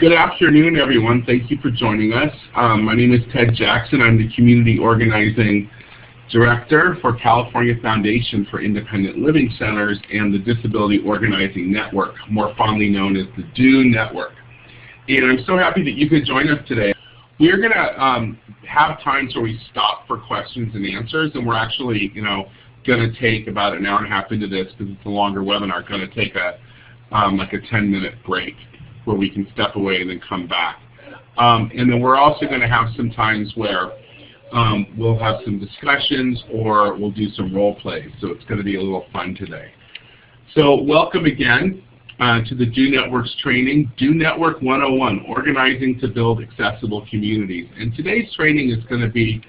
Good afternoon, everyone. Thank you for joining us. My name is Ted Jackson. I'm the Community Organizing Director for California Foundation for Independent Living Centers and the Disability Organizing Network, more fondly known as the DOnetwork. And I'm so happy that you could join us today. We're going to have times where we stop for questions and answers, and we're actually, going to take about an hour and a half into this because it's a longer webinar. Going to take like a 10-minute break where we can step away and then come back. And then we're also going to have some times where we'll have some discussions or we'll do some role plays. So it's going to be a little fun today. So welcome again to the DOnetwork's training, DOnetwork 101, Organizing to Build Accessible Communities. And today's training is going to be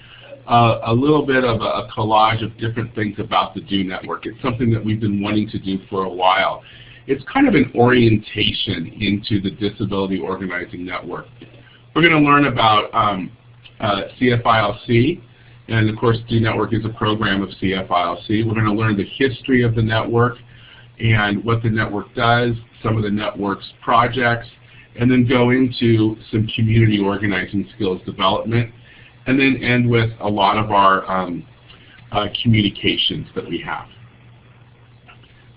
a little bit of a collage of different things about the DOnetwork. It's something that we've been wanting to do for a while. It's kind of an orientation into the Disability Organizing Network. We're going to learn about CFILC, and of course DOnetwork is a program of CFILC. We're going to learn the history of the network and what the network does, some of the network's projects, and then go into some community organizing skills development, and then end with a lot of our communications that we have.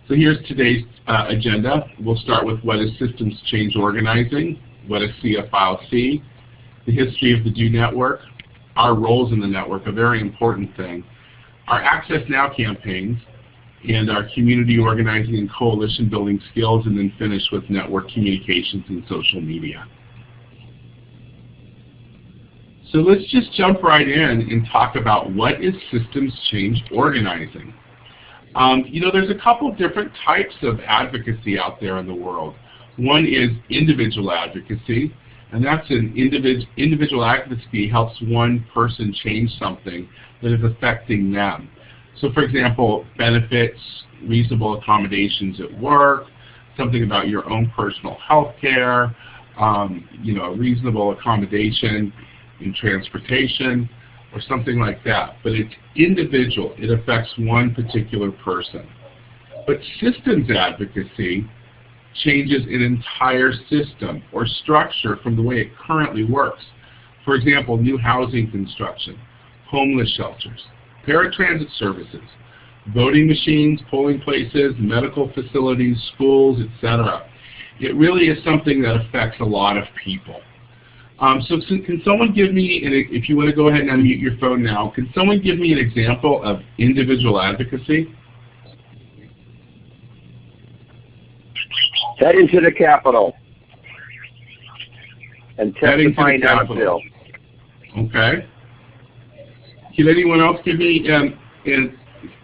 So here's today's agenda. We'll start with what is systems change organizing, what is CFILC, the history of the DOnetwork, our roles in the network, a very important thing, our Access Now campaigns, and our community organizing and coalition building skills, and then finish with network communications and social media. So let's just jump right in and talk about what is systems change organizing. There's a couple different types of advocacy out there in the world. One is individual advocacy, and that's an individual advocacy helps one person change something that is affecting them. So for example, benefits, reasonable accommodations at work, something about your own personal health care, a reasonable accommodation in transportation, or something like that. But it's individual. It affects one particular person. But systems advocacy changes an entire system or structure from the way it currently works. For example, new housing construction, homeless shelters, paratransit services, voting machines, polling places, medical facilities, schools, etc. It really is something that affects a lot of people. So can someone give me, and if you want to go ahead and unmute your phone now, can someone give me an example of individual advocacy? Heading to the Capitol and testifying on a bill. Okay. Can anyone else give me an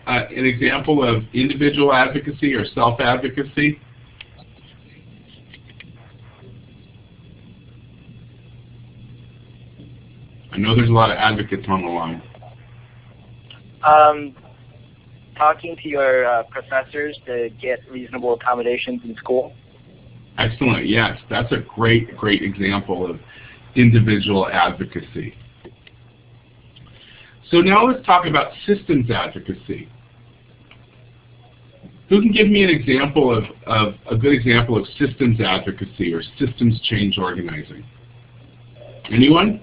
example of individual advocacy or self-advocacy? I know there's a lot of advocates on the line. Talking to your professors to get reasonable accommodations in school. Excellent, yes. That's a great example of individual advocacy. So now let's talk about systems advocacy. Who can give me an example of a good example of systems advocacy or systems change organizing? Anyone?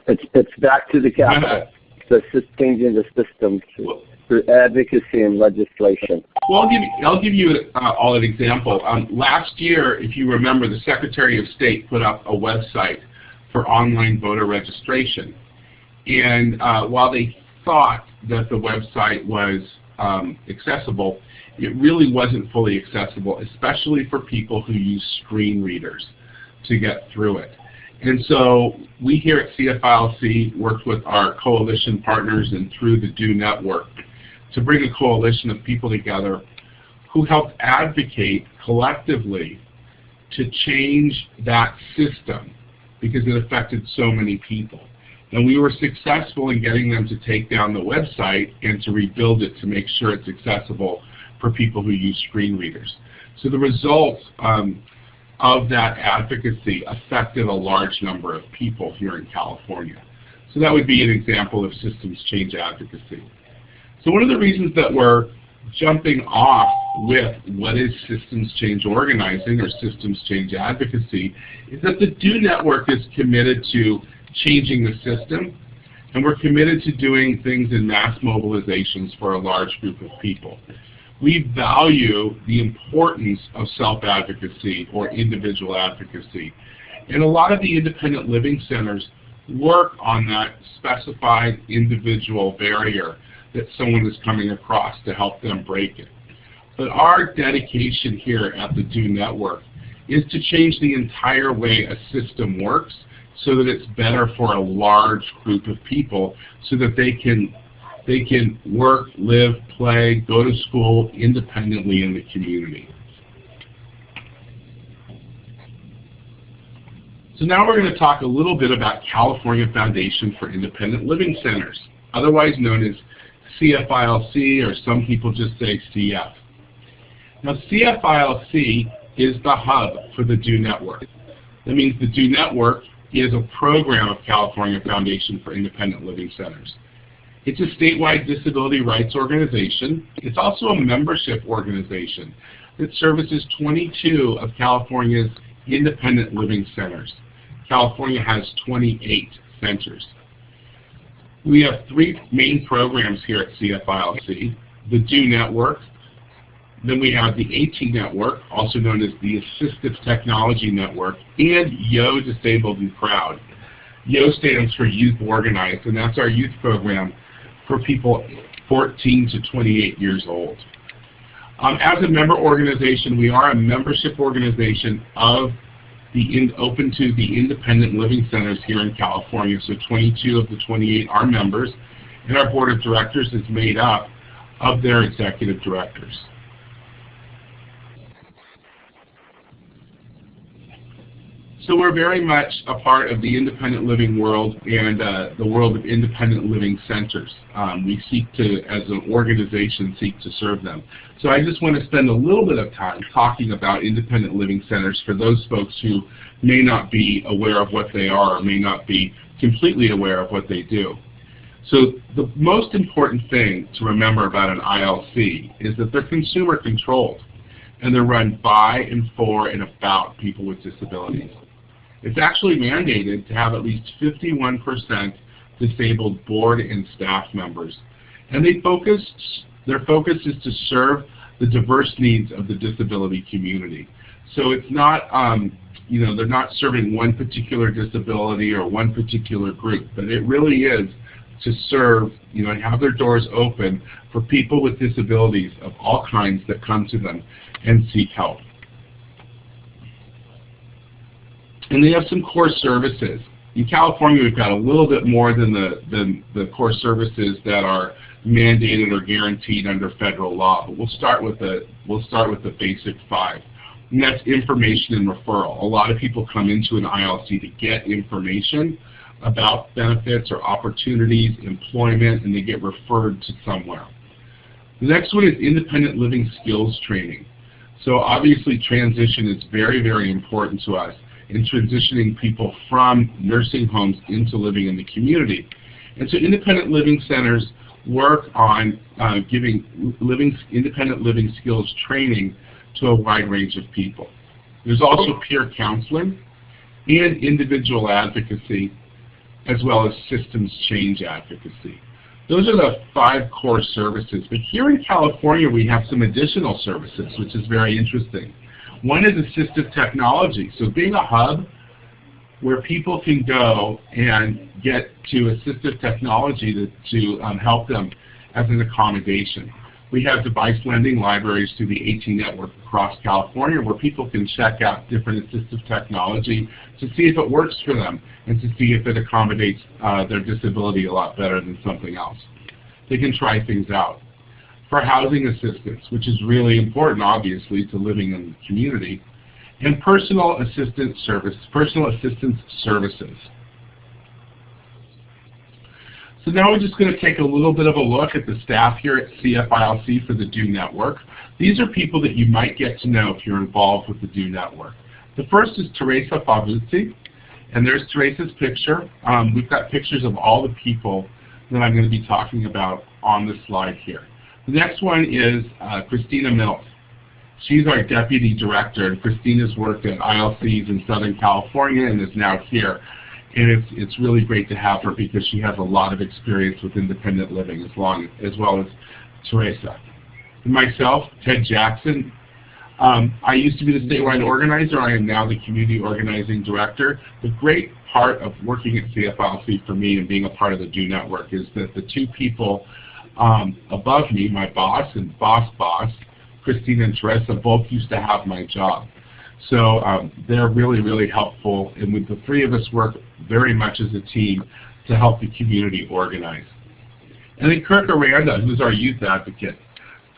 It's back to the Capitol. So it's changing the systems through advocacy and legislation. Well, I'll give you all an example. Last year, if you remember, the Secretary of State put up a website for online voter registration. And while they thought that the website was accessible, it really wasn't fully accessible, especially for people who use screen readers to get through it. And so we here at CFILC worked with our coalition partners and through the DOnetwork to bring a coalition of people together who helped advocate collectively to change that system because it affected so many people. And we were successful in getting them to take down the website and to rebuild it to make sure it's accessible for people who use screen readers. So the results of that advocacy affected a large number of people here in California. So that would be an example of systems change advocacy. So one of the reasons that we're jumping off with what is systems change organizing or systems change advocacy is that the DO Network is committed to changing the system, and we're committed to doing things in mass mobilizations for a large group of people. We value the importance of self-advocacy or individual advocacy, and a lot of the independent living centers work on that specified individual barrier that someone is coming across to help them break it. But our dedication here at the DO Network is to change the entire way a system works so that it's better for a large group of people so that they can work, live, play, go to school independently in the community. So now we're going to talk a little bit about California Foundation for Independent Living Centers, otherwise known as CFILC, or some people just say CF. Now CFILC is the hub for the DO Network. That means the DO Network is a program of California Foundation for Independent Living Centers. It's a statewide disability rights organization. It's also a membership organization that services 22 of California's independent living centers. California has 28 centers. We have 3 main programs here at CFILC, the DO Network, then we have the AT Network, also known as the Assistive Technology Network, and YO Disabled and Proud. YO stands for Youth Organized, and that's our youth program for people 14 to 28 years old. As a member organization, we are a membership organization of open to the independent living centers here in California. So 22 of the 28 are members, and our board of directors is made up of their executive directors. So we're very much a part of the independent living world and the world of independent living centers. We seek to, as an organization, seek to serve them. So I just want to spend a little bit of time talking about independent living centers for those folks who may not be aware of what they are or may not be completely aware of what they do. So the most important thing to remember about an ILC is that they're consumer controlled, and they're run by and for and about people with disabilities. It's actually mandated to have at least 51% disabled board and staff members. And their focus is to serve the diverse needs of the disability community. So it's not, they're not serving one particular disability or one particular group, but it really is to serve, and have their doors open for people with disabilities of all kinds that come to them and seek help. And they have some core services. In California, we've got a little bit more than the core services that are mandated or guaranteed under federal law. But we'll start with the basic 5, and that's information and referral. A lot of people come into an ILC to get information about benefits or opportunities, employment, and they get referred to somewhere. The next one is independent living skills training. So obviously, transition is very, very important to us in transitioning people from nursing homes into living in the community. And so independent living centers work on giving independent living skills training to a wide range of people. There's also peer counseling and individual advocacy, as well as systems change advocacy. Those are the 5 core services. But here in California, we have some additional services, which is very interesting. One is assistive technology. So being a hub where people can go and get to assistive technology to help them as an accommodation. We have device lending libraries through the AT Network across California where people can check out different assistive technology to see if it works for them and to see if it accommodates their disability a lot better than something else. They can try things out. For housing assistance, which is really important, obviously, to living in the community, and personal assistance services. So now we're just going to take a little bit of a look at the staff here at CFILC for the DO Network. These are people that you might get to know if you're involved with the DO Network. The first is Teresa Favuzzi, and there's Teresa's picture. We've got pictures of all the people that I'm going to be talking about on this slide here. The next one is Christina Mills. She's our Deputy Director, and Christina's worked at ILCs in Southern California and is now here. And it's really great to have her because she has a lot of experience with independent living as well as Teresa. And myself, Ted Jackson. I used to be the statewide organizer. I am now the community organizing director. The great part of working at CFILC for me and being a part of the DOnetwork is that the two people above me, my boss and boss, Christina and Teresa, both used to have my job. So they're really, really helpful, and with the three of us work very much as a team to help the community organize. And then Kirk Aranda, who's our youth advocate.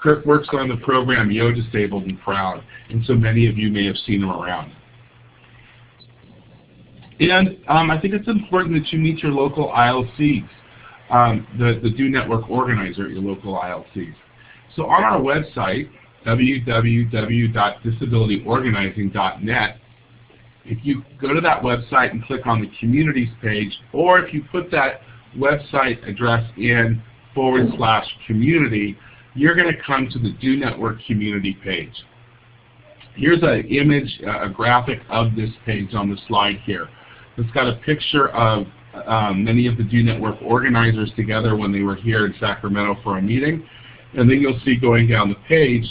Kirk works on the program Yo Disabled and Proud, and so many of you may have seen him around. And I think it's important that you meet your local ILCs, the DOnetwork organizer at your local ILCs. So on our website, www.disabilityorganizing.net, if you go to that website and click on the communities page, or if you put that website address in /community, you're going to come to the DOnetwork community page. Here's an image, a graphic of this page on the slide here. It's got a picture of many of the DOnetwork organizers together when they were here in Sacramento for a meeting. And then you'll see going down the page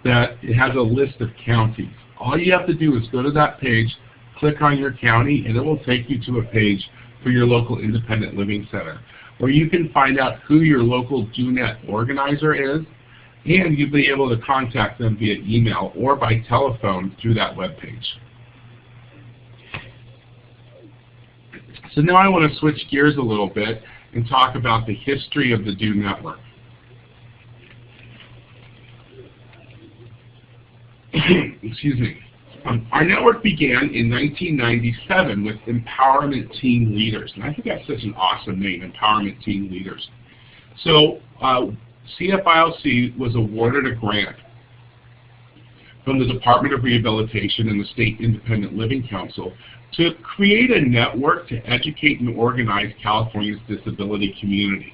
that it has a list of counties. All you have to do is go to that page, click on your county, and it will take you to a page for your local independent living center, where you can find out who your local DONET organizer is, and you'll be able to contact them via email or by telephone through that web page. So now I want to switch gears a little bit and talk about the history of the DOnetwork. Excuse me. Our network began in 1997 with Empowerment Team Leaders, and I think that's such an awesome name, Empowerment Team Leaders. So CFILC was awarded a grant from the Department of Rehabilitation and the State Independent Living Council to create a network to educate and organize California's disability community.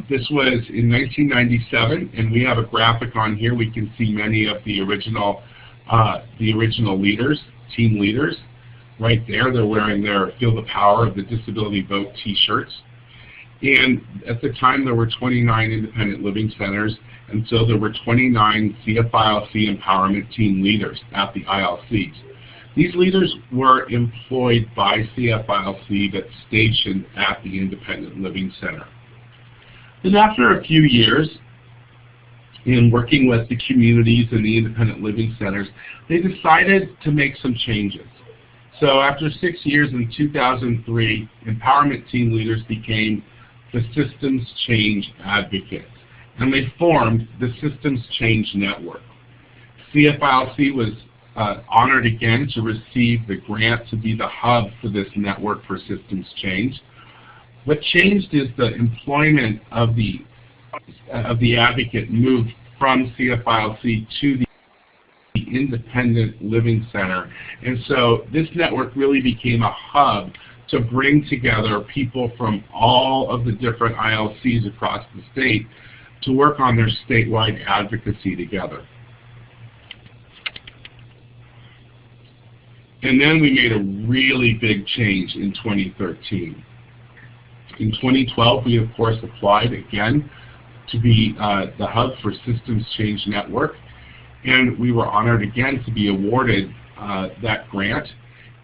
This was in 1997, and we have a graphic on here. We can see many of the original leaders, team leaders, right there. They're wearing their Feel the Power of the Disability Vote t-shirts. And at the time, there were 29 independent living centers, and so there were 29 CFILC empowerment team leaders at the ILCs. These leaders were employed by CFILC but stationed at the independent living center. Then after a few years, in working with the communities and the independent living centers, they decided to make some changes. So after 6 years in 2003, empowerment team leaders became the Systems Change Advocates, and they formed the Systems Change Network. CFILC was honored again to receive the grant to be the hub for this network for systems change. What changed is the employment of the advocate moved from CFILC to the Independent Living Center. And so this network really became a hub to bring together people from all of the different ILCs across the state to work on their statewide advocacy together. And then we made a really big change in 2013. In 2012, we of course applied again to be the hub for Systems Change Network, and we were honored again to be awarded that grant.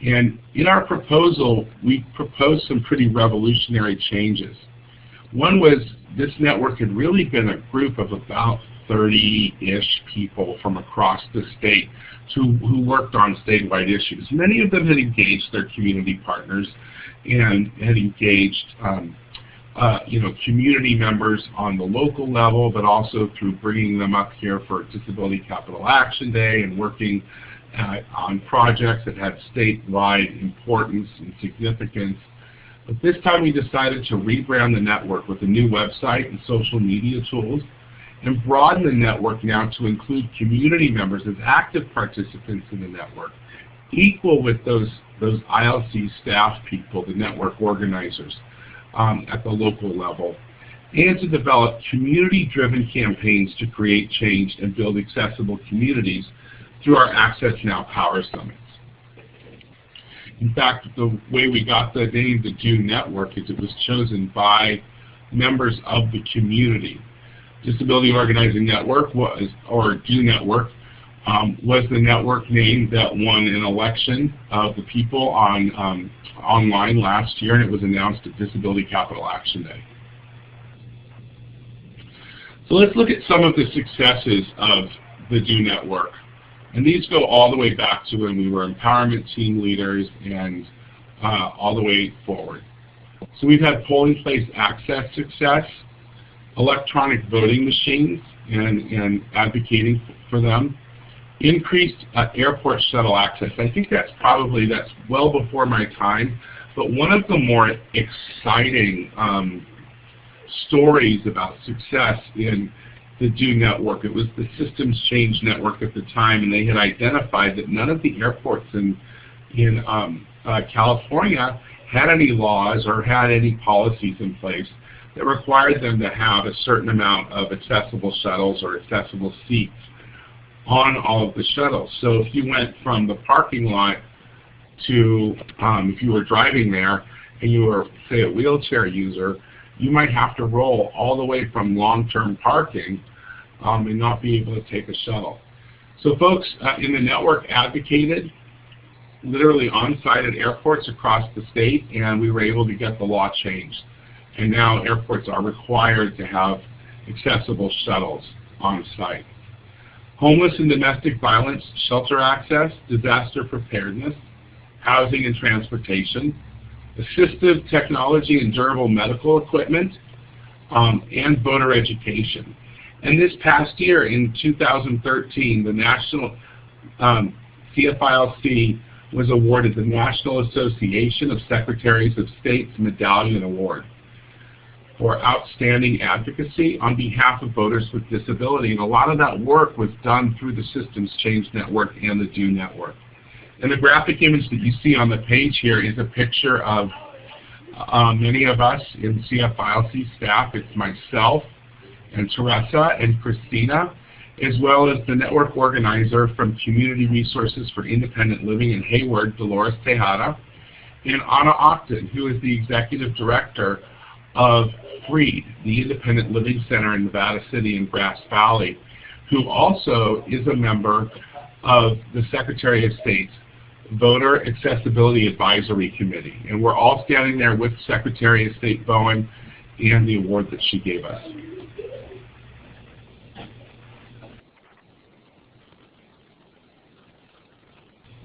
And in our proposal, we proposed some pretty revolutionary changes. One was this network had really been a group of about 30-ish people from across the state who worked on statewide issues. Many of them had engaged their community partners and had engaged community members on the local level, but also through bringing them up here for Disability Capital Action Day and working on projects that had statewide importance and significance. But this time we decided to rebrand the network with a new website and social media tools, and broaden the network now to include community members as active participants in the network, equal with those ILC staff people, the network organizers at the local level. and to develop community-driven campaigns to create change and build accessible communities through our Access Now Power Summits. In fact, the way we got the name, the DOnetwork, is it was chosen by members of the community. Disability Organizing Network was, or DOnetwork, was the network name that won an election of the people on online last year, and it was announced at Disability Capital Action Day. So let's look at some of the successes of the DOnetwork. And these go all the way back to when we were empowerment team leaders and all the way forward. So we've had polling place access success, electronic voting machines and advocating for them, increased airport shuttle access. I think that's well before my time, but one of the more exciting stories about success in the DOnetwork, it was the Systems Change Network at the time, and they had identified that none of the airports in California had any laws or had any policies in place that required them to have a certain amount of accessible shuttles or accessible seats on all of the shuttles. So if you went from the parking lot to, if you were driving there and you were, say, a wheelchair user, you might have to roll all the way from long-term parking and not be able to take a shuttle. So folks in the network advocated literally on-site at airports across the state, and we were able to get the law changed. And now airports are required to have accessible shuttles on site. Homeless and domestic violence, shelter access, disaster preparedness, housing and transportation, assistive technology and durable medical equipment, and voter education. And this past year, in 2013, the National CFILC was awarded the National Association of Secretaries of State's Medallion Award for outstanding advocacy on behalf of voters with disability. And a lot of that work was done through the Systems Change Network and the DOnetwork. And the graphic image that you see on the page here is a picture of many of us in CFILC staff. It's myself and Teresa and Christina, as well as the network organizer from Community Resources for Independent Living in Hayward, Dolores Tejada, and Anna Octon, who is the executive director of FREED, the Independent Living Center in Nevada City and Grass Valley, who also is a member of the Secretary of State's Voter Accessibility Advisory Committee. And we're all standing there with Secretary of State Bowen and the award that she gave us.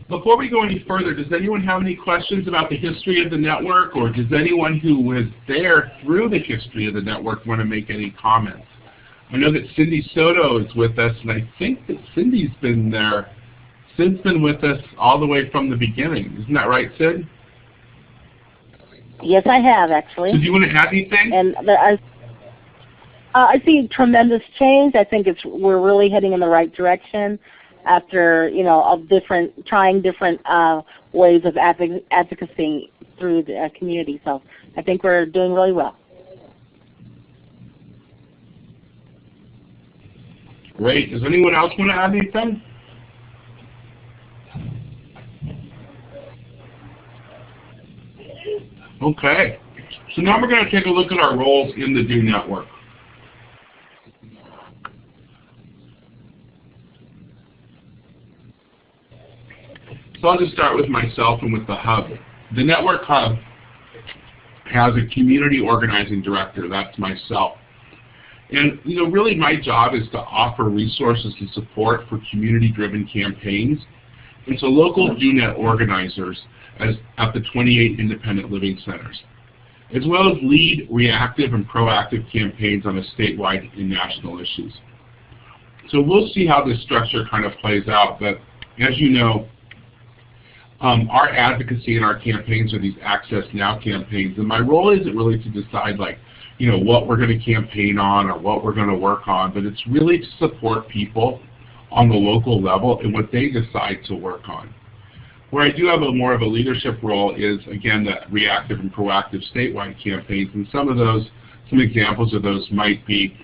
Before we go any further, does anyone have any questions about the history of the network, or does anyone who was there through the history of the network want to make any comments? I know that Cindy Soto is with us, and I think that Cindy's been there, Sid's been with us all the way from the beginning. Isn't that right, Sid? Yes, I have, actually. So do you want to add anything? And I see tremendous change. I think we're really heading in the right direction after, trying different ways of advocacy through the community. So I think we're doing really well. Great. Does anyone else want to add anything? Okay. So now we're going to take a look at our roles in the DOnetwork. So I'll just start with myself and with the hub. The Network Hub has a community organizing director. That's myself. And really my job is to offer resources and support for community-driven campaigns and to local DONET organizers at the 28 independent living centers, as well as lead reactive and proactive campaigns on a statewide and national issues. So we'll see how this structure kind of plays out, but as you know, our advocacy and our campaigns are these Access Now campaigns, and my role isn't really to decide what we're going to campaign on or what we're going to work on, but it's really to support people on the local level and what they decide to work on. Where I do have more of a leadership role is, again, the reactive and proactive statewide campaigns, and some of those Some examples of those might be,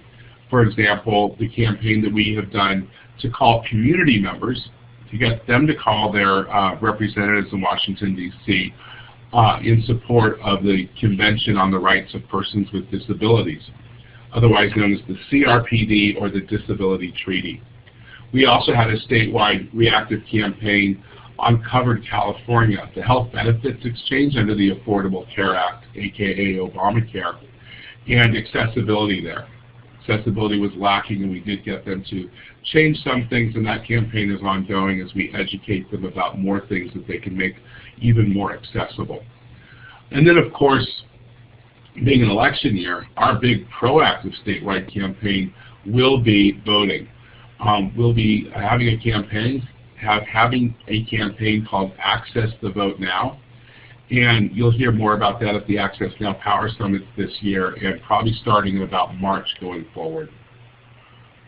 for example, the campaign that we have done to call community members, to get them to call their representatives in Washington, D.C. In support of the Convention on the Rights of Persons with Disabilities, otherwise known as the CRPD or the Disability Treaty. We also had a statewide reactive campaign on Covered California, the health benefits exchange under the Affordable Care Act, aka Obamacare, and accessibility there. Accessibility was lacking, and we did get them to change some things, and that campaign is ongoing as we educate them about more things that they can make even more accessible. And then, of course, being an election year, our big proactive statewide campaign will be voting. We'll be having a campaign called Access the Vote Now, and you'll hear more about that at the Access Now Power Summit this year, and probably starting in about March going forward.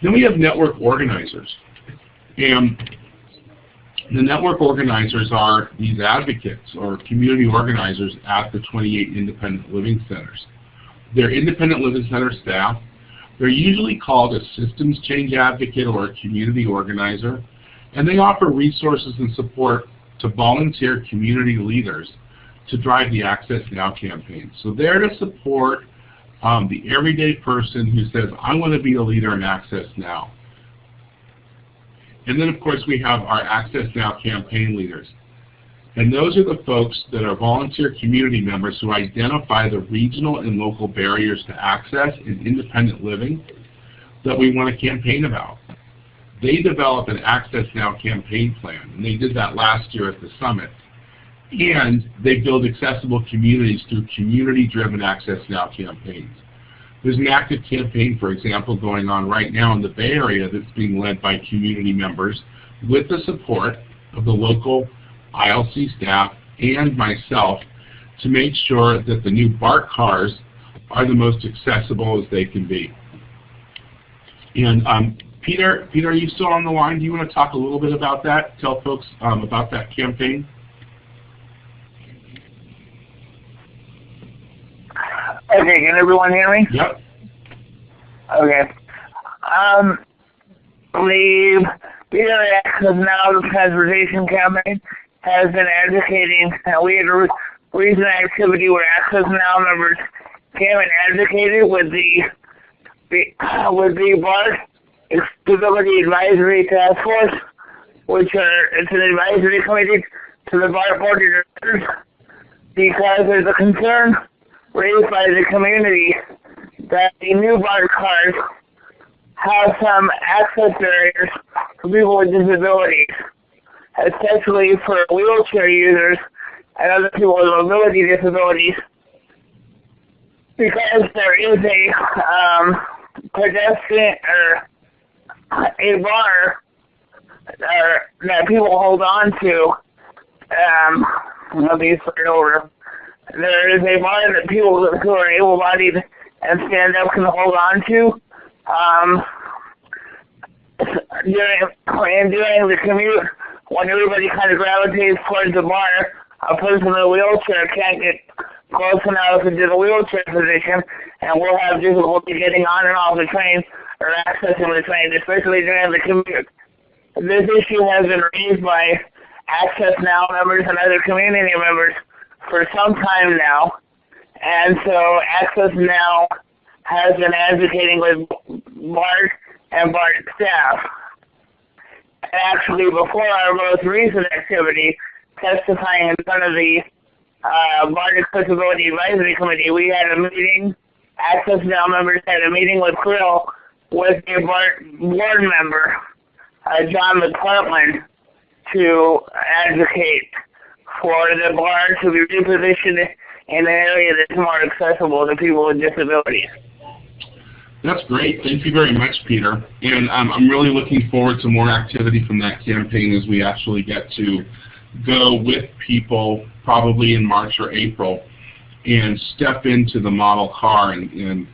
Then we have network organizers, and the network organizers are these advocates or community organizers at the 28 independent living centers. They're independent living center staff. They're usually called a systems change advocate or a community organizer, and they offer resources and support to volunteer community leaders to drive the Access Now campaign. So they're to support the everyday person who says, I want to be a leader in Access Now. And then, of course, we have our Access Now campaign leaders. And those are the folks that are volunteer community members who identify the regional and local barriers to access in independent living that we want to campaign about. They develop an Access Now campaign plan, and they did that last year at the summit. And they build accessible communities through community-driven Access Now campaigns. There's an active campaign, for example, going on right now in the Bay Area that's being led by community members with the support of the local ILC staff and myself to make sure that the new BART cars are the most accessible as they can be. And Peter, are you still on the line? Do you want to talk a little bit about that? Tell folks about that campaign? Okay, can everyone hear me? Yep. Okay. The Access Now Transportation Campaign has been advocating, we had a recent activity where Access Now members came and advocated with the BART Stability Advisory Task Force, it's an advisory committee to the BART Board of Directors, because there's a concern raised by the community that the new BART cars have some access barriers for people with disabilities, especially for wheelchair users and other people with mobility disabilities, because there is a pedestrian or a bar that people hold on to. Let me start over. There is a bar that people who are able-bodied and stand up can hold on to. During the commute, when everybody kind of gravitates towards the bar, a person in a wheelchair can't get close enough into the wheelchair position and will have difficulty getting on and off the train or accessing the train, especially during the commute. This issue has been raised by Access Now members and other community members for some time now, and so Access Now has been advocating with BART and BART staff. And actually, before our most recent activity, testifying in front of the BART Accessibility Advisory Committee, we had a meeting, Access Now members had a meeting with Krill with a BART board member, John McPartland, to advocate for the bar to be repositioned in an area that's more accessible to people with disabilities. That's great. Thank you very much, Peter. And I'm really looking forward to more activity from that campaign as we actually get to go with people probably in March or April and step into the model car and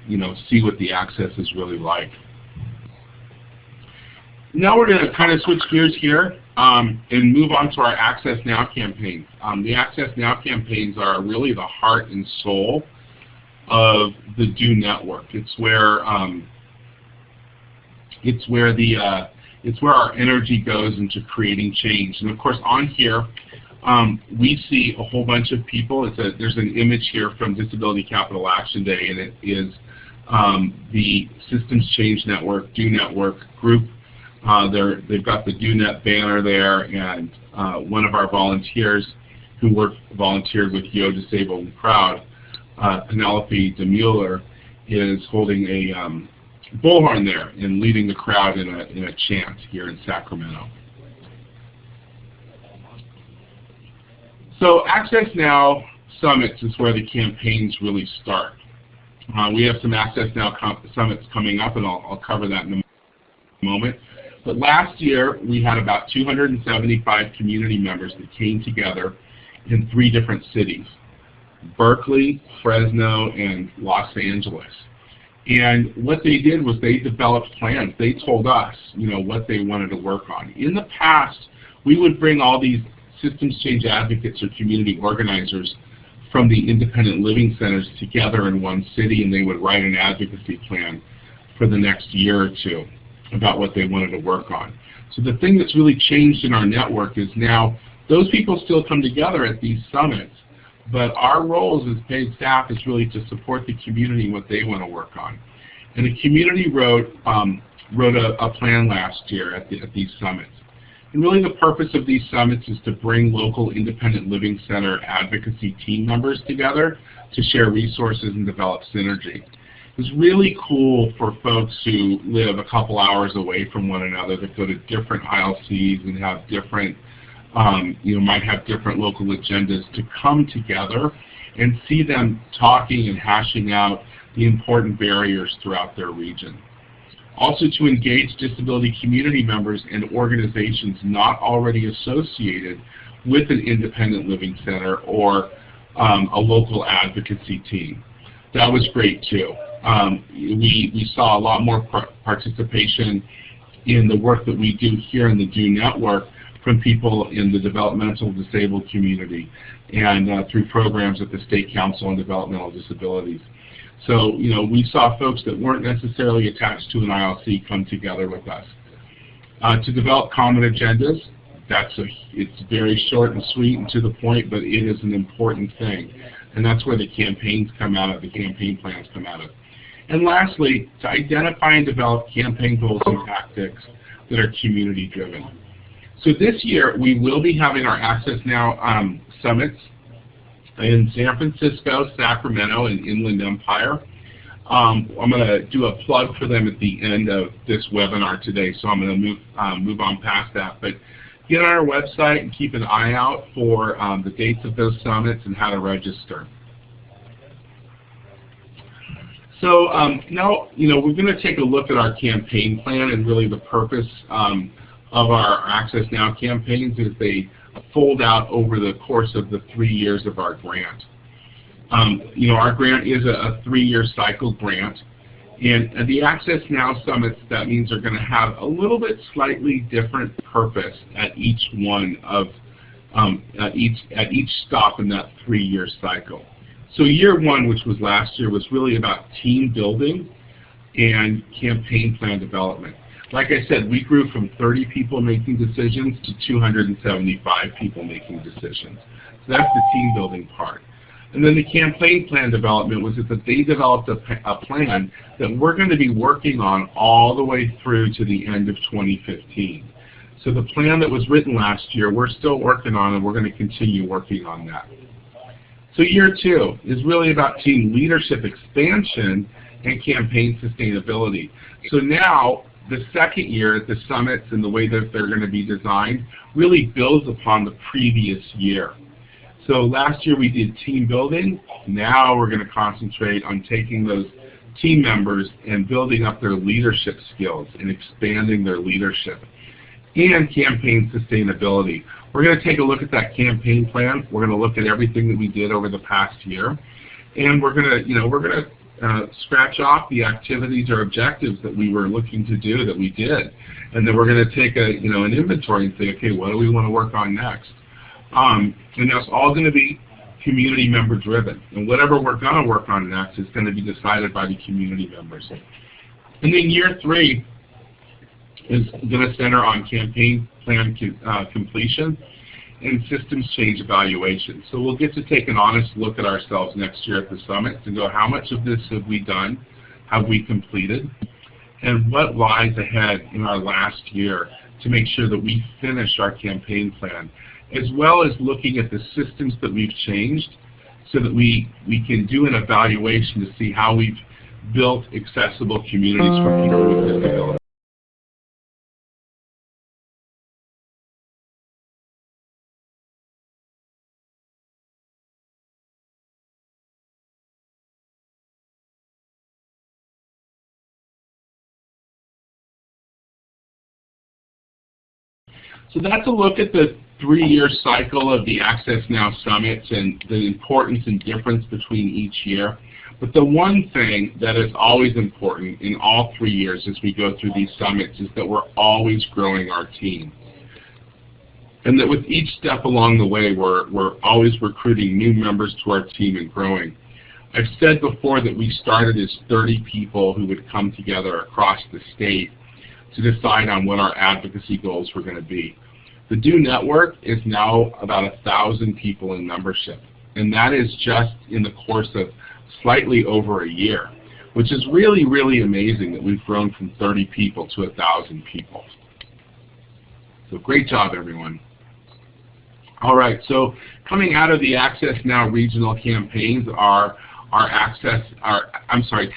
see what the access is really like. Now we're going to kind of switch gears here and move on to our Access Now campaigns. The Access Now campaigns are really the heart and soul of the DOnetwork. It's where our energy goes into creating change. And of course, on here, we see a whole bunch of people. There's an image here from Disability Capital Action Day, and it is the Systems Change Network, DOnetwork group. They've got the DOnet banner there, and one of our volunteers who volunteered with Yo Disabled and Proud, Penelope DeMuller, is holding a bullhorn there and leading the crowd in a chant here in Sacramento. So Access Now Summits is where the campaigns really start. We have some Access Now Summits coming up, and I'll cover that in a moment. But last year, we had about 275 community members that came together in 3 different cities: Berkeley, Fresno, and Los Angeles. And what they did was they developed plans. They told us, what they wanted to work on. In the past, we would bring all these systems change advocates or community organizers from the independent living centers together in one city, and they would write an advocacy plan for the next year or two about what they wanted to work on. So the thing that's really changed in our network is now those people still come together at these summits, but our roles as paid staff is really to support the community and what they want to work on. And the community wrote a plan last year at these summits. And really the purpose of these summits is to bring local independent living center advocacy team members together to share resources and develop synergy. It's really cool for folks who live a couple hours away from one another, that go to different ILCs and have different, might have different local agendas, to come together and see them talking and hashing out the important barriers throughout their region. Also to engage disability community members and organizations not already associated with an independent living center or a local advocacy team. That was great too. We saw a lot more participation in the work that we do here in the DOnetwork from people in the developmental disabled community and through programs at the State Council on Developmental Disabilities. So, we saw folks that weren't necessarily attached to an ILC come together with us. To develop common agendas, it's very short and sweet and to the point, but it is an important thing. And that's where the campaigns come out of, the campaign plans come out of. And lastly, to identify and develop campaign goals and tactics that are community driven. So this year, we will be having our Access Now summits in San Francisco, Sacramento, and Inland Empire. I'm going to do a plug for them at the end of this webinar today, so I'm going to move on past that. But get on our website and keep an eye out for the dates of those summits and how to register. So now, we're going to take a look at our campaign plan, and really the purpose of our Access Now campaigns is they fold out over the course of the 3 years of our grant. Our grant is a 3-year cycle grant, and the Access Now summits, that means, are going to have a little bit slightly different purpose at each one of at each stop in that 3-year cycle. So year 1, which was last year, was really about team building and campaign plan development. Like I said, we grew from 30 people making decisions to 275 people making decisions. So that's the team building part. And then the campaign plan development was that they developed a plan that we're going to be working on all the way through to the end of 2015. So the plan that was written last year, we're still working on, and we're going to continue working on that. So year 2 is really about team leadership expansion and campaign sustainability. So now, the second year, the summits and the way that they're going to be designed really builds upon the previous year. So last year we did team building. Now we're going to concentrate on taking those team members and building up their leadership skills and expanding their leadership. And campaign sustainability. We're going to take a look at that campaign plan. We're going to look at everything that we did over the past year, and we're going to, scratch off the activities or objectives that we were looking to do that we did, and then we're going to take an inventory and say, okay, what do we want to work on next? And that's all going to be community member driven. And whatever we're going to work on next is going to be decided by the community members. And then year 3 is going to center on campaign plan completion and systems change evaluation. So we'll get to take an honest look at ourselves next year at the summit to go, how much of this have we done, have we completed, and what lies ahead in our last year to make sure that we finish our campaign plan, as well as looking at the systems that we've changed so that we can do an evaluation to see how we've built accessible communities for people with disabilities. So that's a look at the 3-year cycle of the Access Now summits and the importance and difference between each year. But the one thing that is always important in all 3 years as we go through these summits is that we're always growing our team. And that with each step along the way, we're always recruiting new members to our team and growing. I've said before that we started as 30 people who would come together across the state to decide on what our advocacy goals were going to be. The DOnetwork is now about 1,000 people in membership, and that is just in the course of slightly over a year, which is really, really amazing that we've grown from 30 people to 1,000 people. So great job, everyone. All right, so coming out of the Access Now regional campaigns are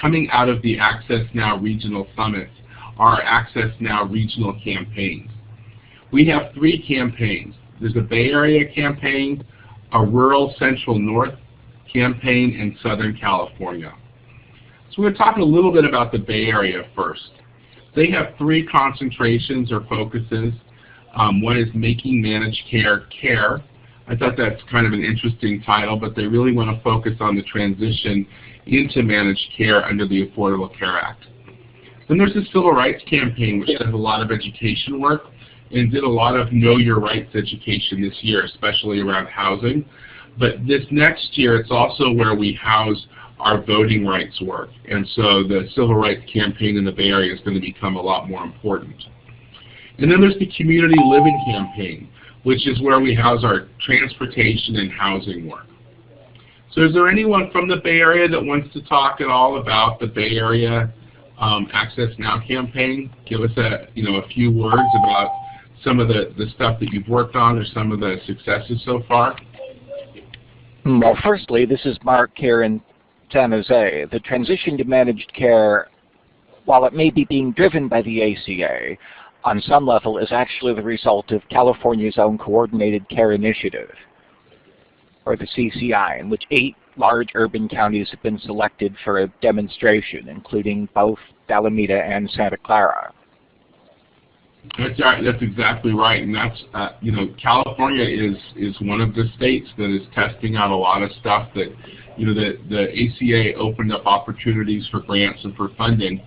coming out of the Access Now regional summits, our Access Now regional campaigns. We have 3 campaigns. There's a Bay Area campaign, a rural Central North campaign, and Southern California. So we're going to talk a little bit about the Bay Area first. They have 3 concentrations or focuses. One is Making Managed Care care. I thought that's kind of an interesting title, but they really want to focus on the transition into managed care under the Affordable Care Act. Then there's the Civil Rights Campaign, which does a lot of education work and did a lot of Know Your Rights education this year, especially around housing. But this next year, it's also where we house our voting rights work. And so the Civil Rights Campaign in the Bay Area is going to become a lot more important. And then there's the Community Living Campaign, which is where we house our transportation and housing work. So is there anyone from the Bay Area that wants to talk at all about the Bay Area Access Now campaign? Give us a few words about some of the stuff that you've worked on or some of the successes so far. Well, firstly, this is Mark here in San Jose. The transition to managed care, while it may be being driven by the ACA, on some level is actually the result of California's own Coordinated Care Initiative, or the CCI, in which 8 large urban counties have been selected for a demonstration, including both Alameda and Santa Clara. That's exactly right, and that's California is one of the states that is testing out a lot of stuff that the ACA opened up opportunities for grants and for funding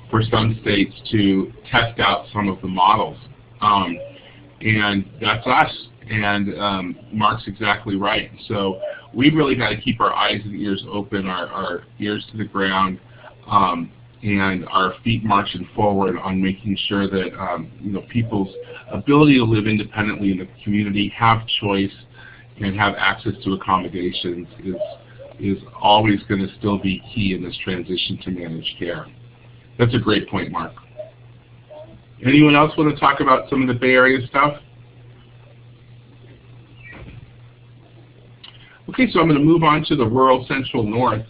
for some states to test out some of the models, and that's us. And Mark's exactly right. So we've really got to keep our eyes and ears open, our ears to the ground, and our feet marching forward on making sure that people's ability to live independently in the community, have choice, and have access to accommodations is always going to still be key in this transition to managed care. That's a great point, Mark. Anyone else want to talk about some of the Bay Area stuff? Okay, so I'm going to move on to the rural Central North.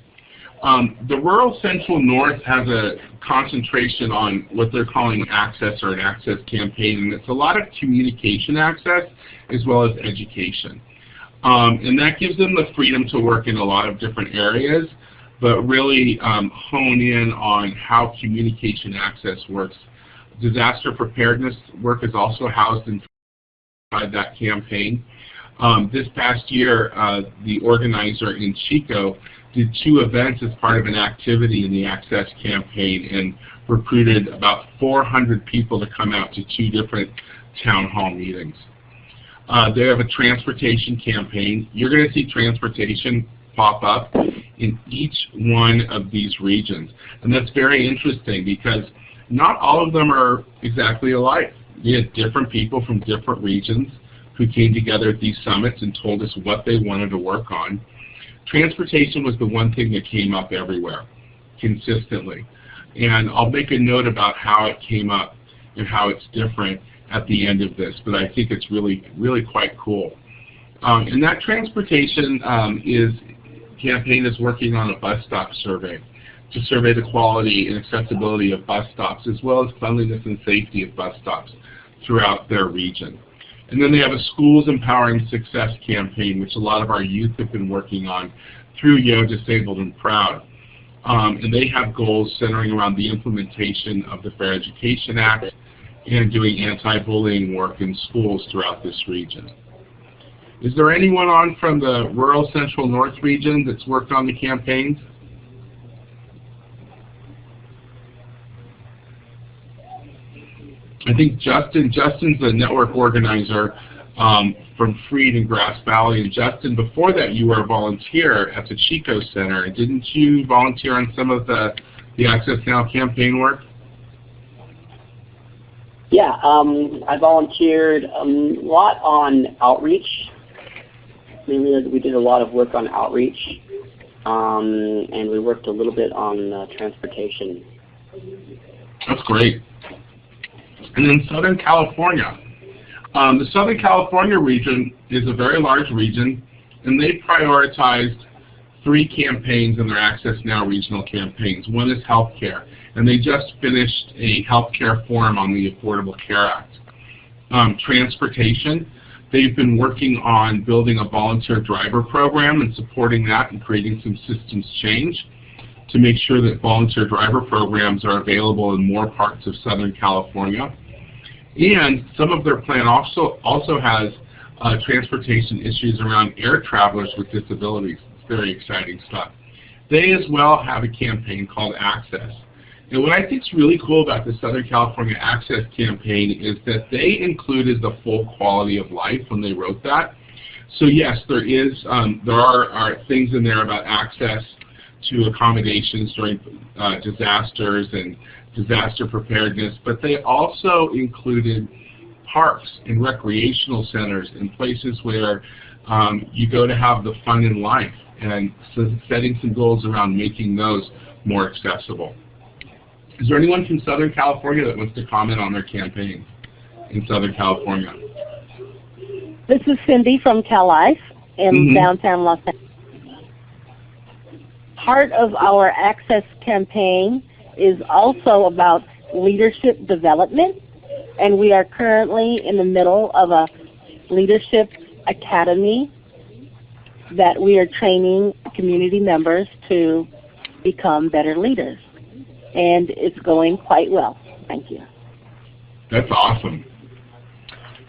The rural Central North has a concentration on what they're calling access or an access campaign, and it's a lot of communication access as well as education. And that gives them the freedom to work in a lot of different areas, but really hone in on how communication access works. Disaster preparedness work is also housed inside that campaign. This past year, the organizer in Chico did 2 events as part of an activity in the Access campaign and recruited about 400 people to come out to 2 different town hall meetings. They have a transportation campaign. You're going to see transportation pop up in each one of these regions. And that's very interesting because not all of them are exactly alike. We had different people from different regions who came together at these summits and told us what they wanted to work on. Transportation was the one thing that came up everywhere, consistently. And I'll make a note about how it came up and how it's different at the end of this, but I think it's really, really quite cool. And that transportation campaign is working on a bus stop survey to survey the quality and accessibility of bus stops, as well as cleanliness and safety of bus stops throughout their region. And then they have a Schools Empowering Success campaign, which a lot of our youth have been working on through Yo Disabled and Proud. And they have goals centering around the implementation of the Fair Education Act and doing anti-bullying work in schools throughout this region. Is there anyone on from the rural Central North region that's worked on the campaigns? I think Justin's the network organizer from Freed and Grass Valley. And Justin, before that you were a volunteer at the Chico Center. Didn't you volunteer on some of the Access Now campaign work? Yeah, I volunteered a lot on outreach. We did a lot of work on outreach, and we worked a little bit on transportation. That's great. And then Southern California. The Southern California region is a very large region, and they prioritized 3 campaigns in their Access Now regional campaigns. One is healthcare, and they just finished a healthcare forum on the Affordable Care Act. Transportation, they've been working on building a volunteer driver program and supporting that and creating some systems change to make sure that volunteer driver programs are available in more parts of Southern California. And some of their plan also has transportation issues around air travelers with disabilities. It's very exciting stuff. They as well have a campaign called Access. And what I think is really cool about the Southern California Access campaign is that they included the full quality of life when they wrote that. So yes, there are things in there about access to accommodations during disasters and disaster preparedness, but they also included parks and recreational centers and places where you go to have the fun in life, and so setting some goals around making those more accessible. Is there anyone from Southern California that wants to comment on their campaign in Southern California? This is Cindy from CalLife in downtown Los Angeles. Part of our Access campaign is also about leadership development, and we are currently in the middle of a leadership academy that we are training community members to become better leaders. And it's going quite well. Thank you. That's awesome.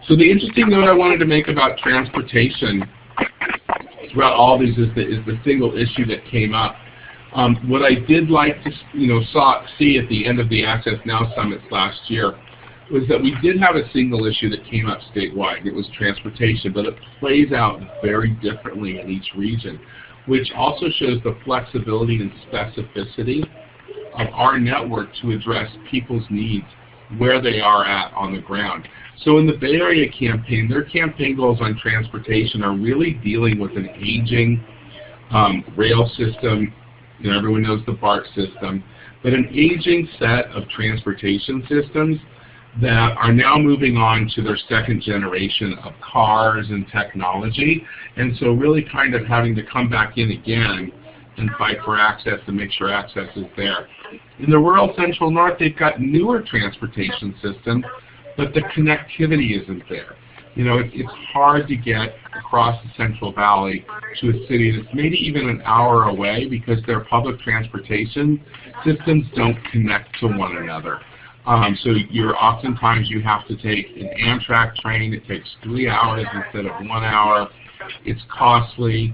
So the interesting note I wanted to make about transportation throughout all these is the single issue that came up. What I did like to see at the end of the Access Now summits last year was that we did have a single issue that came up statewide. It was transportation, but it plays out very differently in each region, which also shows the flexibility and specificity of our network to address people's needs where they are at on the ground. So in the Bay Area campaign, their campaign goals on transportation are really dealing with an aging rail system. Everyone knows the BART system, but an aging set of transportation systems that are now moving on to their second generation of cars and technology, and so really kind of having to come back in again and fight for access and make sure access is there. In the rural Central North, they've got newer transportation systems, but the connectivity isn't there. It's hard to get across the Central Valley to a city that's maybe even an hour away because their public transportation systems don't connect to one another. So oftentimes you have to take an Amtrak train. It takes 3 hours instead of 1 hour. It's costly.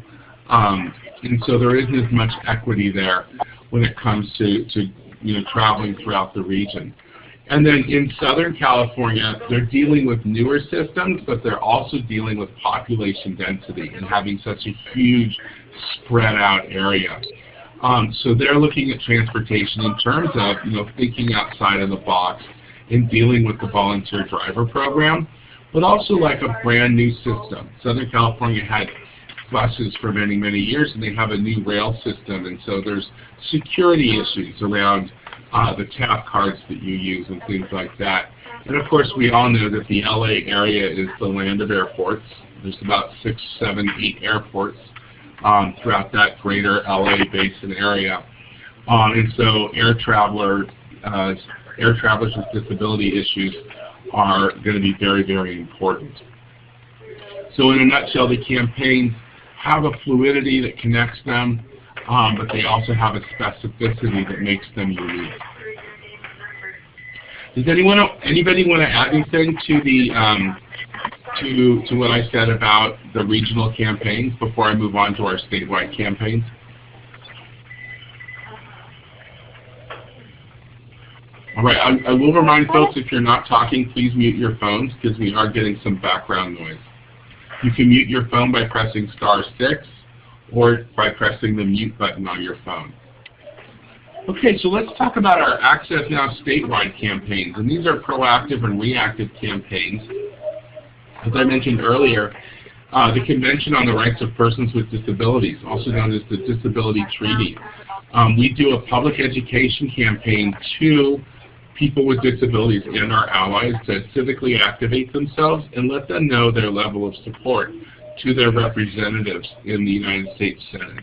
And so there isn't as much equity there when it comes to traveling throughout the region. And then in Southern California, they're dealing with newer systems, but they're also dealing with population density and having such a huge spread out area. So they're looking at transportation in terms of, thinking outside of the box and dealing with the volunteer driver program, but also like a brand new system. Southern California had buses for many, many years, and they have a new rail system, and so there's security issues around the tap cards that you use and things like that. And of course, we all know that the LA area is the land of airports. There's about 6, 7, 8 airports throughout that greater LA basin area. And so air travelers with disability issues are going to be very, very important. So in a nutshell, the campaigns have a fluidity that connects them, but they also have a specificity that makes them unique. Does anybody want to add anything to the to what I said about the regional campaigns before I move on to our statewide campaigns? All right, I will remind folks, if you're not talking, please mute your phones because we are getting some background noise. You can mute your phone by pressing *6 or by pressing the mute button on your phone. Okay, so let's talk about our Access Now statewide campaigns. And these are proactive and reactive campaigns. As I mentioned earlier, the Convention on the Rights of Persons with Disabilities, also known as the Disability Treaty. We do a public education campaign to people with disabilities and our allies to civically activate themselves and let them know their level of support to their representatives in the United States Senate.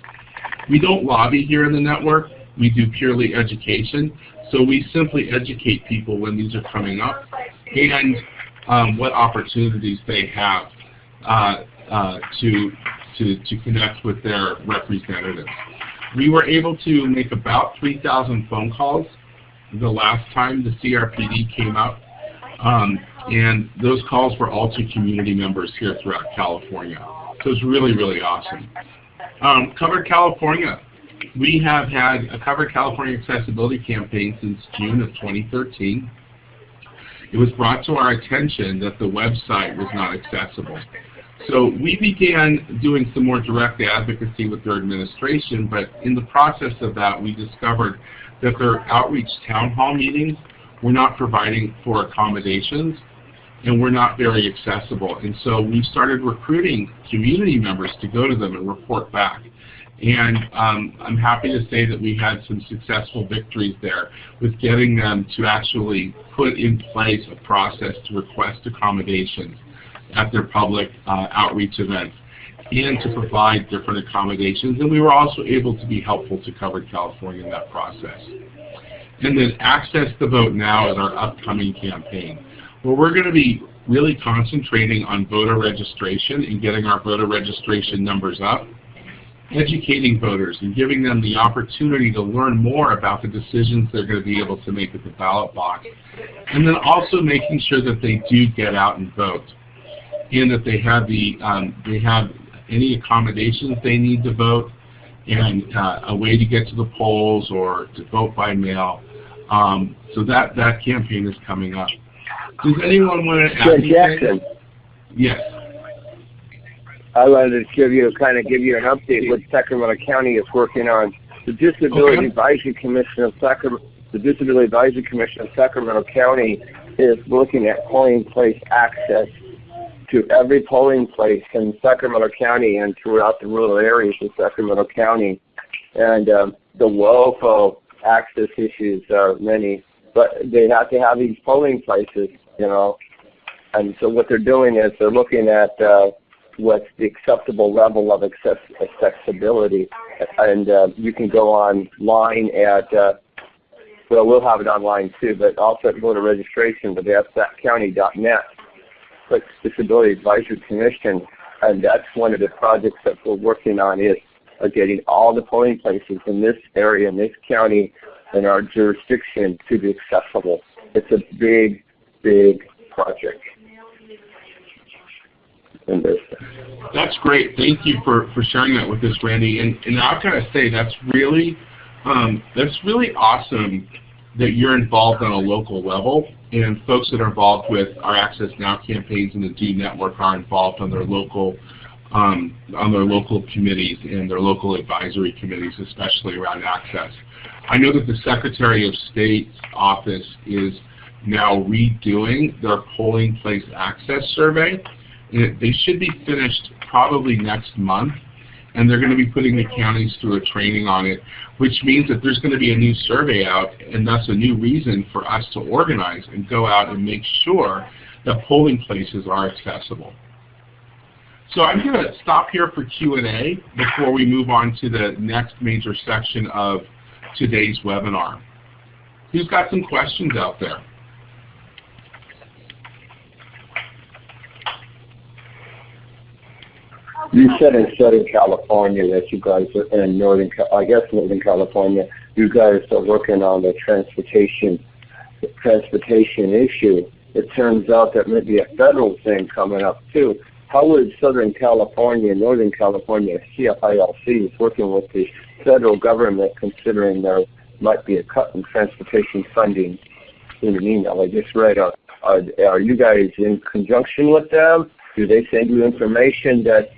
We don't lobby here in the network. We do purely education. So we simply educate people when these are coming up and what opportunities they have to connect with their representatives. We were able to make about 3,000 phone calls the last time the CRPD came out, and those calls were all to community members here throughout California. So it's really, really awesome. Covered California. We have had a Covered California Accessibility campaign since June of 2013. It was brought to our attention that the website was not accessible. So we began doing some more direct advocacy with their administration, but in the process of that, we discovered that their outreach town hall meetings were not providing for accommodations and were not very accessible. And so we started recruiting community members to go to them and report back. And I'm happy to say that we had some successful victories there with getting them to actually put in place a process to request accommodations at their public outreach events and to provide different accommodations. And we were also able to be helpful to Covered California in that process. And then Access the Vote Now is our upcoming campaign, where we're going to be really concentrating on voter registration and getting our voter registration numbers up, educating voters and giving them the opportunity to learn more about the decisions they're going to be able to make at the ballot box, and then also making sure that they do get out and vote, and that they have any accommodations they need to vote, and a way to get to the polls or to vote by mail. So that campaign is coming up. Does anyone want to add anything? Jackson. Yes. I wanted to give you an update what Sacramento County is working on. The Disability Advisory Commission of Sacramento County is looking at polling place access to every polling place in Sacramento County and throughout the rural areas of Sacramento County. And the woeful access issues are many, but they have to have these polling places, And so what they're doing is they're looking at what's the acceptable level of accessibility. And you can go online at, we'll have it online too, but also at voter registration, but that's SacCounty.net. But Disability Advisory Commission, and that's one of the projects that we're working on is getting all the polling places in this area, in this county, in our jurisdiction to be accessible. It's a big, big project. That's great. Thank you for sharing that with us, Randy. And I've got to say that's really awesome that you're involved on a local level, and folks that are involved with our Access Now campaigns and the DOnetwork are involved on their local committees and their local advisory committees, especially around access. I know that the Secretary of State's office is now redoing their polling place access survey. They should be finished probably next month, and they're going to be putting the counties through a training on it, which means that there's going to be a new survey out, and that's a new reason for us to organize and go out and make sure that polling places are accessible. So I'm going to stop here for Q&A before we move on to the next major section of today's webinar. Who's got some questions out there? You said in Southern California that you guys are in Northern California, you guys are working on the transportation issue. It turns out that may be a federal thing coming up too. How would Southern California and Northern California, CFILC, is working with the federal government, considering there might be a cut in transportation funding? In an email I just read, are you guys in conjunction with them? Do they send you information that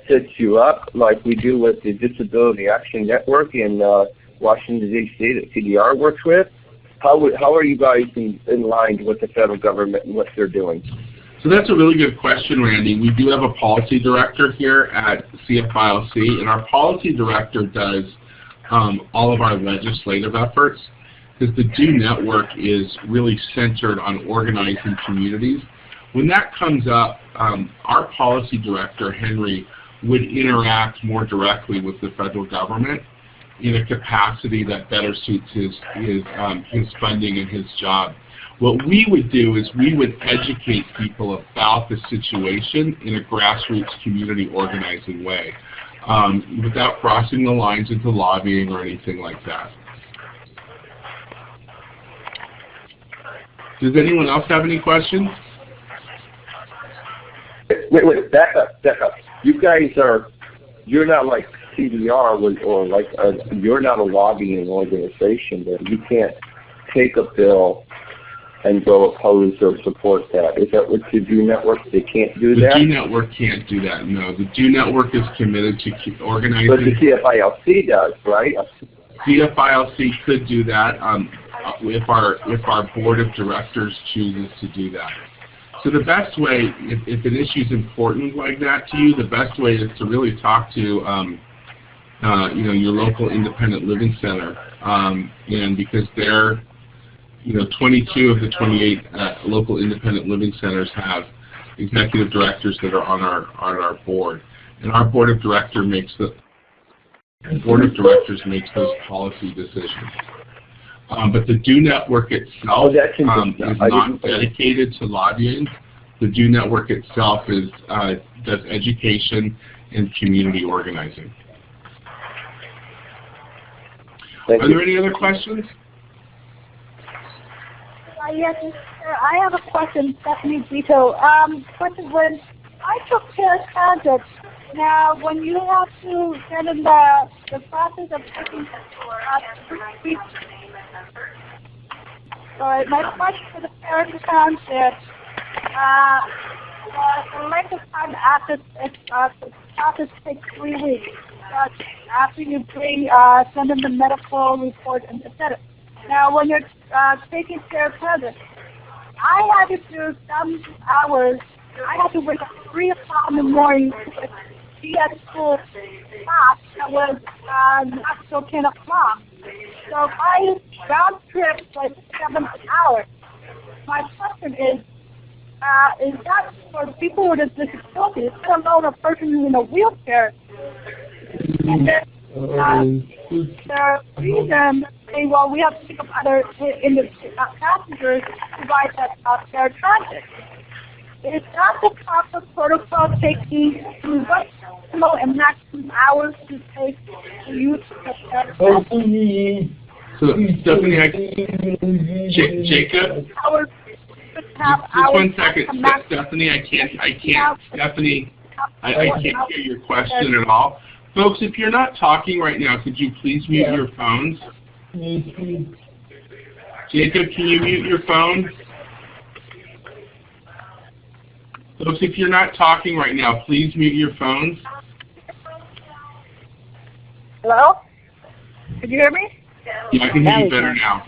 sets you up like we do with the Disability Action Network in Washington, D.C. that CDR works with? How are you guys in line with the federal government and what they're doing? So that's a really good question, Randy. We do have a policy director here at CFILC, and our policy director does all of our legislative efforts, because the DOnetwork is really centered on organizing communities. When that comes up, our policy director, Henry, would interact more directly with the federal government in a capacity that better suits his funding and his job. What we would do is we would educate people about the situation in a grassroots community organizing way, without crossing the lines into lobbying or anything like that. Does anyone else have any questions? Wait, back up. You guys you're not like CDR or like you're not a lobbying organization. That you can't take a bill and go oppose or support that. Is that what the DOnetwork? They can't do that? The DOnetwork can't do that, no. The DOnetwork is committed to keep organizing. But the CFILC does, right? CFILC could do that if our board of directors chooses to do that. So the best way, if an issue is important like that to you, the best way is to really talk to your local independent living center, and because they're 22 of the 28 local independent living centers have executive directors that are on our board, and our board of directors makes those policy decisions. But the DOnetwork itself is not dedicated to lobbying. The DOnetwork itself does education and community organizing. Are there any other questions? Yes, I have a question, Stephanie Zito. Question: when I took care of transit, now when you have to get in the process of taking Alright, my question for the parent transit, the length of time after the process takes 3 weeks. After you send in the medical report and etc. Now, when you're taking care of transit, I had to do some hours. I had to wake up 3 o'clock in the morning to be at school class that was not till 10 o'clock. So I round trip like 7 hours. My question is that for people with disabilities, let alone a person who's in a wheelchair? And then the reason saying, well, we have to pick up other passengers to provide that fair transit. Is that the proper protocol taking what and maximum hours to take to use the fair transit? So, Stephanie, Jacob? Just 1 second. Stephanie, I can't. Stephanie, I can't hear your question at all. Folks, if you're not talking right now, could you please mute your phones? Jacob, can you mute your phone? Folks, if you're not talking right now, please mute your phones. Hello? Can you hear me? Yeah, I can hear you better now.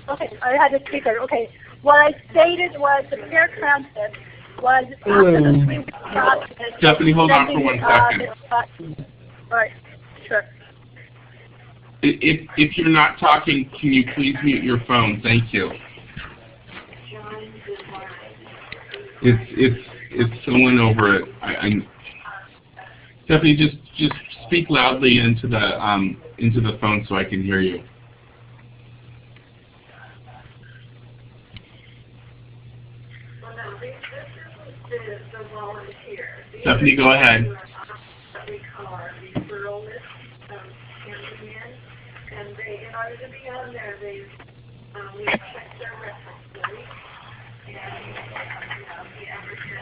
Okay, I had a speaker. Okay. What I stated was the paratransit was after the 3-week process. Stephanie, hold on for 1 second. All right, sure. If you're not talking, can you please mute your phone? Thank you. It's someone over it. Stephanie, just speak loudly into the phone so I can hear you. Stephanie, go ahead.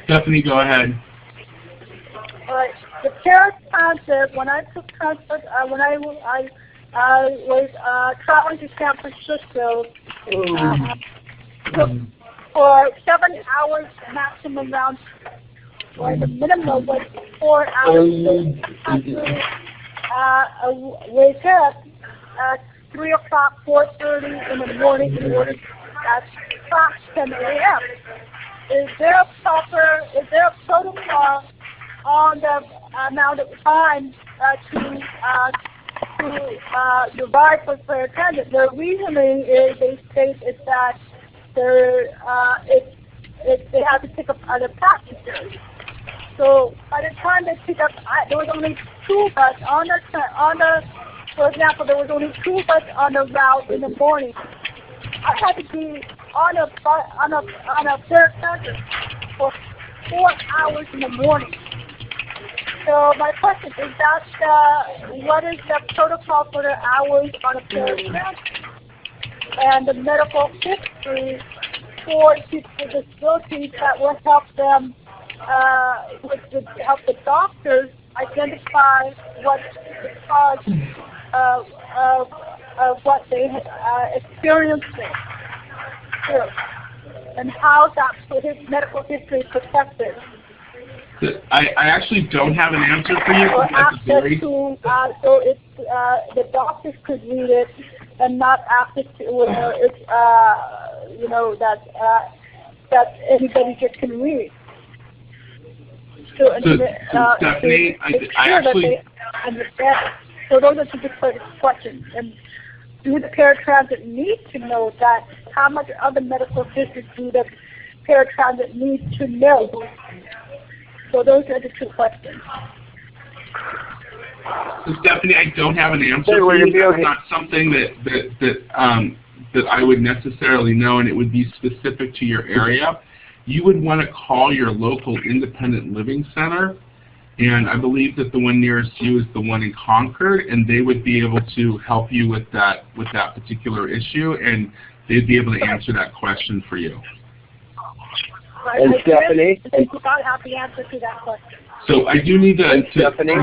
Stephanie, go ahead. All right. The paratransit, when I took transit, when I was traveling to San Francisco for 7 hours maximum round trip, or the minimum was 4 hours. I had to wake up at 3 o'clock, 4:30 in the morning in order at 10 a.m. Is there a protocol on the amount of time to divide for paratransit? The reasoning is they state is that they have to pick up other passengers. So by the time they pick up, there was only 2 buses for example, there was only 2 buses on the route in the morning. I had to be on a paratransit for 4 hours in the morning. So my question is what is the protocol for the hours on a paratransit and the medical history for people with disabilities that will help them help the doctors identify what the cause of what they experienced and how that his medical history is protected. I actually don't have an answer for you. So the doctors could read it and not access to that anybody just can read. So Stephanie, I actually understand. So those are 2 different questions. And do the paratransit need to know that? How much other medical history do the paratransit need to know? So those are the 2 questions. So Stephanie, I don't have an answer for you. That's not something that I would necessarily know, and it would be specific to your area. You would want to call your local independent living center, and I believe that the one nearest you is the one in Concord, and they would be able to help you with that particular issue, and they'd be able to answer that question for you. And Stephanie? I don't have the answer to that question. So I do need to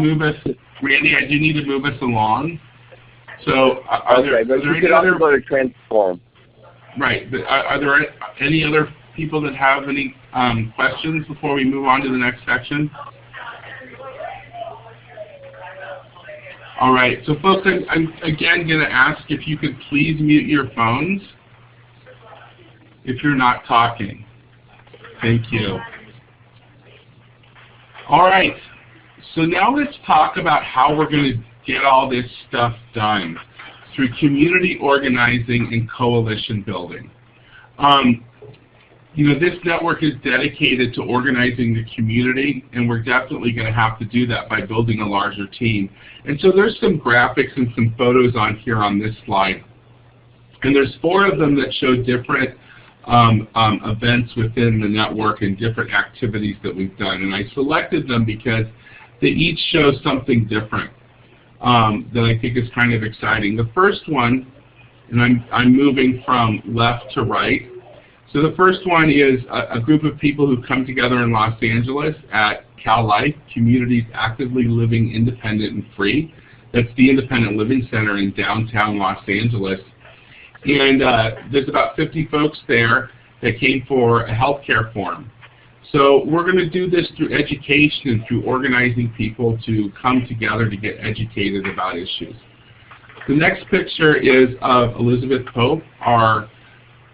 move us, Randy, I do need to move us along. So are there any other... go to Transform. Right, but are there any other people that have any questions before we move on to the next section? All right, so folks, I'm again going to ask if you could please mute your phones if you're not talking. Thank you. All right, so now let's talk about how we're going to get all this stuff done through community organizing and coalition building. This network is dedicated to organizing the community, and we're definitely going to have to do that by building a larger team. And so there's some graphics and some photos on here on this slide. And there's 4 of them that show different events within the network and different activities that we've done. And I selected them because they each show something different that I think is kind of exciting. The first one, and I'm moving from left to right. So the first one is a group of people who come together in Los Angeles at Cal Life, Communities Actively Living Independent and Free. That's the Independent Living Center in downtown Los Angeles. And there's about 50 folks there that came for a healthcare forum. So we're going to do this through education and through organizing people to come together to get educated about issues. The next picture is of Elizabeth Pope, our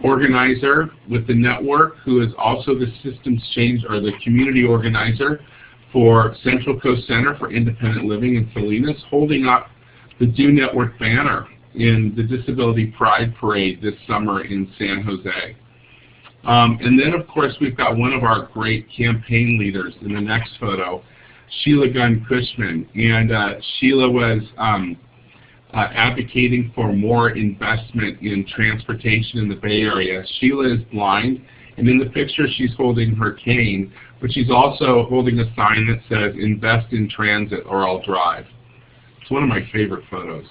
organizer with the network, who is also the systems change or the community organizer for Central Coast Center for Independent Living in Salinas, holding up the DOnetwork banner in the Disability Pride Parade this summer in San Jose. And then, of course, we've got one of our great campaign leaders in the next photo, Sheila Gunn-Cushman. And Sheila was advocating for more investment in transportation in the Bay Area. Sheila is blind, and in the picture she's holding her cane, but she's also holding a sign that says, "Invest in transit or I'll drive." It's one of my favorite photos.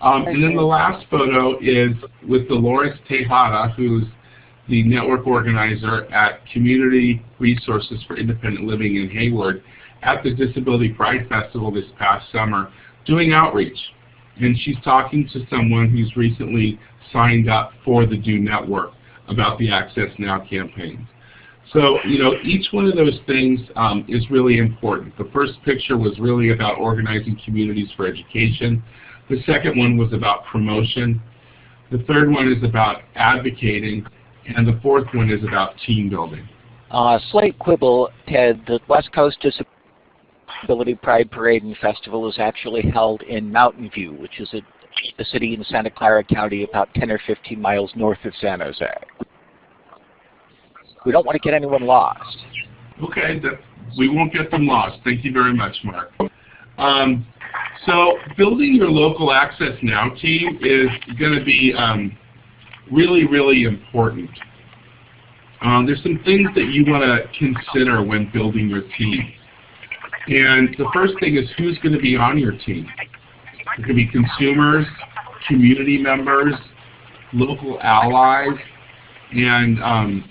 And then the last photo is with Dolores Tejada, who's the network organizer at Community Resources for Independent Living in Hayward at the Disability Pride Festival this past summer, doing outreach. And she's talking to someone who's recently signed up for the DOnetwork about the Access Now campaign. So, you know, each one of those things is really important. The first picture was really about organizing communities for education. The second one was about promotion. The third one is about advocating. And the fourth one is about team building. Slight quibble, Ted. The West Coast Disability Pride Parade and Festival is actually held in Mountain View, which is a city in Santa Clara County about 10 or 15 miles north of San Jose. We don't want to get anyone lost. Okay, we won't get them lost. Thank you very much, Mark. So building your local Access Now team is going to be really, really important. There's some things that you want to consider when building your team. And the first thing is who's going to be on your team. It could be consumers, community members, local allies, and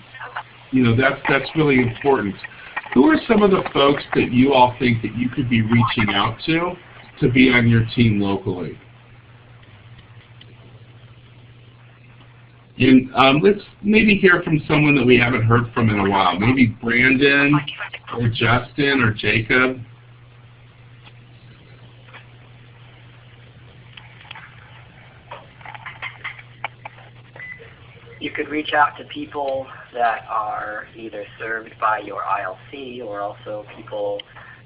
you know, that's really important. Who are some of the folks that you all think that you could be reaching out to be on your team locally? And let's maybe hear from someone that we haven't heard from in a while. Maybe Brandon or Justin or Jacob. You could reach out to people that are either served by your ILC or also people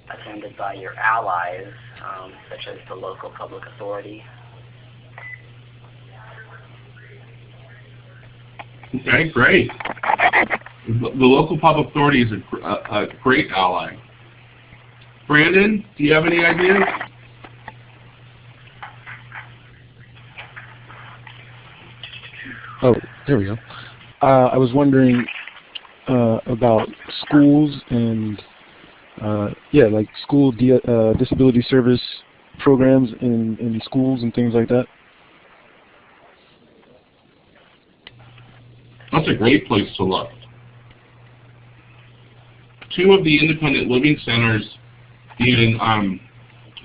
attended by your allies, such as the local public authority. Okay, great. The local public authority is a great ally. Brandon, do you have any ideas? Oh, there we go. I was wondering about schools and, like school disability service programs in schools and things like that. That's a great place to look. Two of the independent living centers in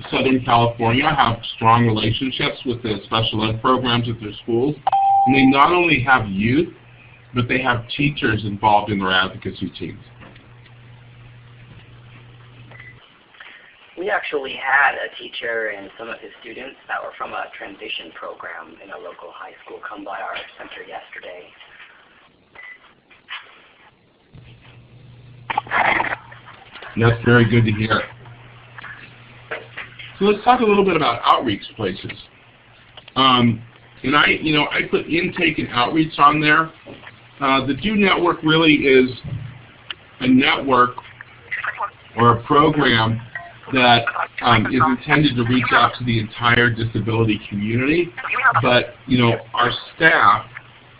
Southern California have strong relationships with the special ed programs at their schools. And they not only have youth, but they have teachers involved in their advocacy teams. We actually had a teacher and some of his students that were from a transition program in a local high school come by our center yesterday. That's very good to hear. So let's talk a little bit about outreach places. And I put intake and outreach on there. The DOnetwork really is a network or a program that is intended to reach out to the entire disability community. But our staff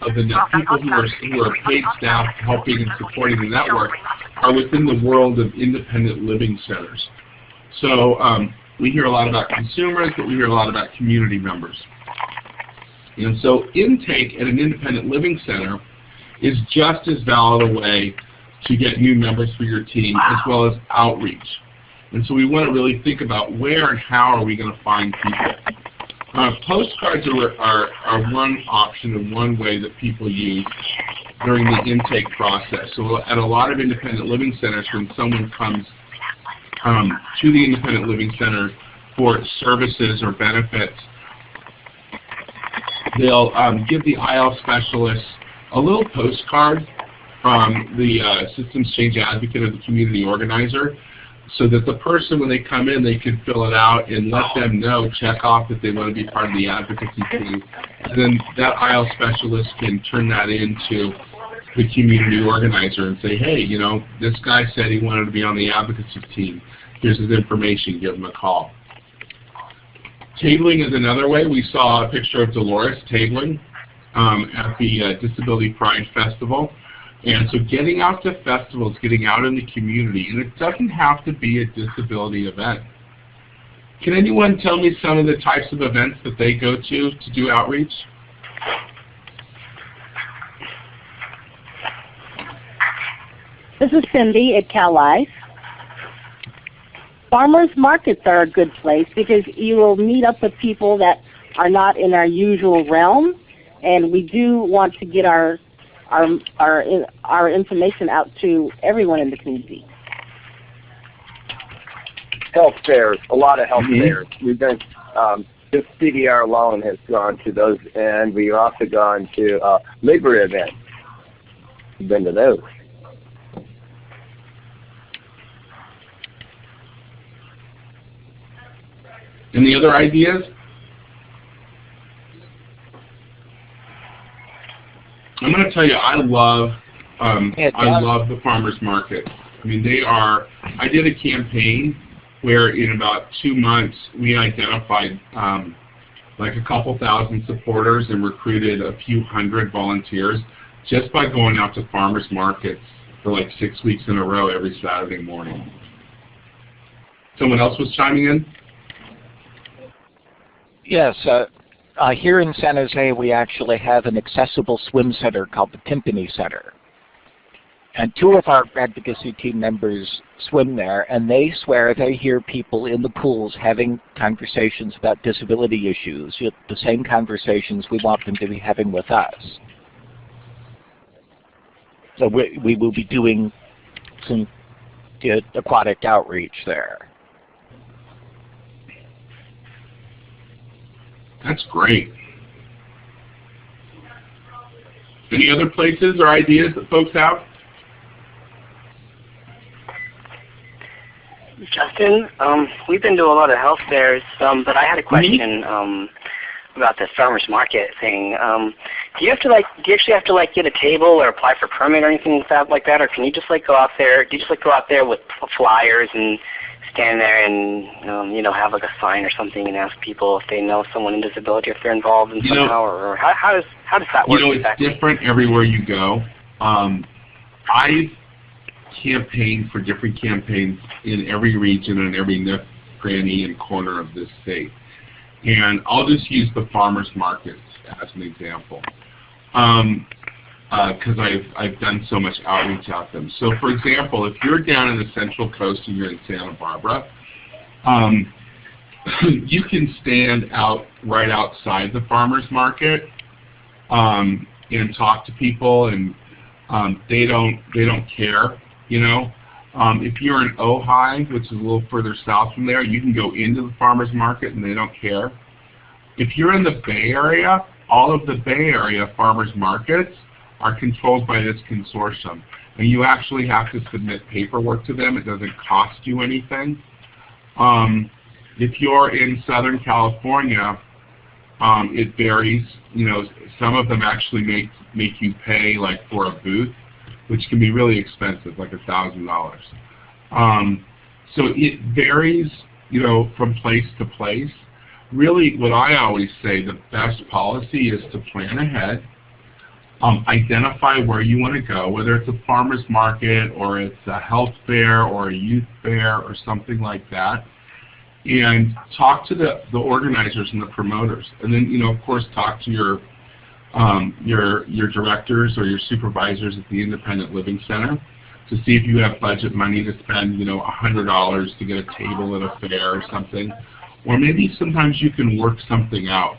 of the people who are paid staff helping and supporting the network are within the world of independent living centers. So we hear a lot about consumers, but we hear a lot about community members. And so intake at an independent living center is just as valid a way to get new members for your team as well as outreach. And so we want to really think about where and how are we going to find people. Postcards are one option and one way that people use during the intake process. So at a lot of independent living centers, when someone comes to the independent living center for services or benefits, they'll give the IL specialist a little postcard from the systems change advocate or the community organizer, so that the person, when they come in, they can fill it out and let them know, check off that they want to be part of the advocacy team. And then that IL specialist can turn that into the community organizer and say, hey, you know, this guy said he wanted to be on the advocacy team. Here's his information. Give him a call. Tabling is another way. We saw a picture of Dolores tabling at the Disability Pride Festival. And so getting out to festivals, getting out in the community, and it doesn't have to be a disability event. Can anyone tell me some of the types of events that they go to do outreach? This is Cindy at Cal Life. Farmers markets are a good place because you will meet up with people that are not in our usual realm, and we do want to get our information out to everyone in the community. Health fairs, a lot of health fairs. We've been, just CDR alone has gone to those, and we've also gone to labor events. We've been to those. Any other ideas? I'm going to tell you, I love the farmers market. I mean, they are. I did a campaign where in about 2 months we identified like a couple thousand supporters and recruited a few hundred volunteers just by going out to farmers markets for like 6 weeks in a row every Saturday morning. Someone else was chiming in? Yes. Here in San Jose, we actually have an accessible swim center called the Timpani Center. And 2 of our advocacy team members swim there, and they swear they hear people in the pools having conversations about disability issues, the same conversations we want them to be having with us. So we will be doing some aquatic outreach there. That's great. Any other places or ideas that folks have? Justin, we've been to a lot of health fairs, but I had a question about the farmers market thing. Do you actually have to get a table or apply for a permit or anything like that, or can you just go out there? Do you just go out there with flyers and stand there and have a sign or something and ask people if they know someone in disability, if they're involved in somehow, or how does that work? Exactly? It's different everywhere you go. I've campaigned for different campaigns in every region and every nook, cranny, and corner of this state. And I'll just use the farmers markets as an example, because I've done so much outreach at them. So, for example, if you're down in the Central Coast and you're in Santa Barbara, you can stand right outside the farmers market and talk to people, and they don't care. If you're in Ojai, which is a little further south from there, you can go into the farmers market and they don't care. If you're in the Bay Area, all of the Bay Area farmers markets are controlled by this consortium, and you actually have to submit paperwork to them. It doesn't cost you anything. If you're in Southern California, it varies. Some of them actually make you pay for a booth, which can be really expensive, like $1,000. So it varies, from place to place. Really, what I always say, the best policy is to plan ahead, identify where you want to go, whether it's a farmer's market or it's a health fair or a youth fair or something like that, and talk to the organizers and the promoters. And then, of course, talk to your directors or your supervisors at the Independent Living Center to see if you have budget money to spend, $100 to get a table at a fair or something. Or maybe sometimes you can work something out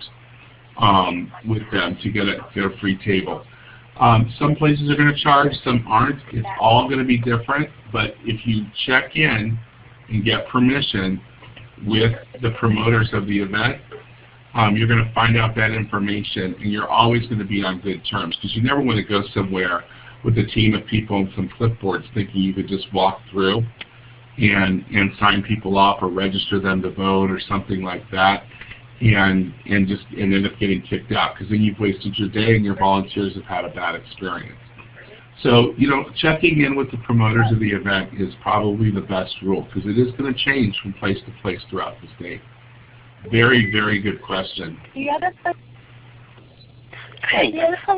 with them to get a free table. Some places are going to charge, some aren't. It's all going to be different, but if you check in and get permission with the promoters of the event, you're going to find out that information, and you're always going to be on good terms, because you never want to go somewhere with a team of people and some clipboards thinking you could just walk through and sign people off or register them to vote or something like that, and end up getting kicked out, because then you've wasted your day and your volunteers have had a bad experience. So, checking in with the promoters of the event is probably the best rule, because it is going to change from place to place throughout the state. Very, very good question. The other thing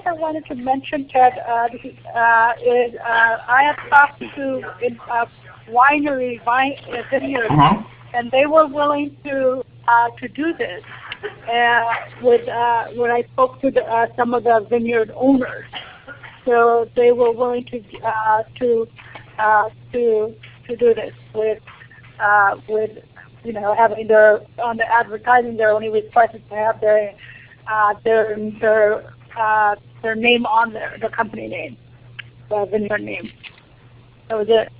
I wanted to mention, Ted, is I have talked to vineyards, and they were willing to do this. When I spoke to some of the vineyard owners, so they were willing to do this with having on the advertising. Their only request is to have their name on there, the company name, the vineyard name. That was it.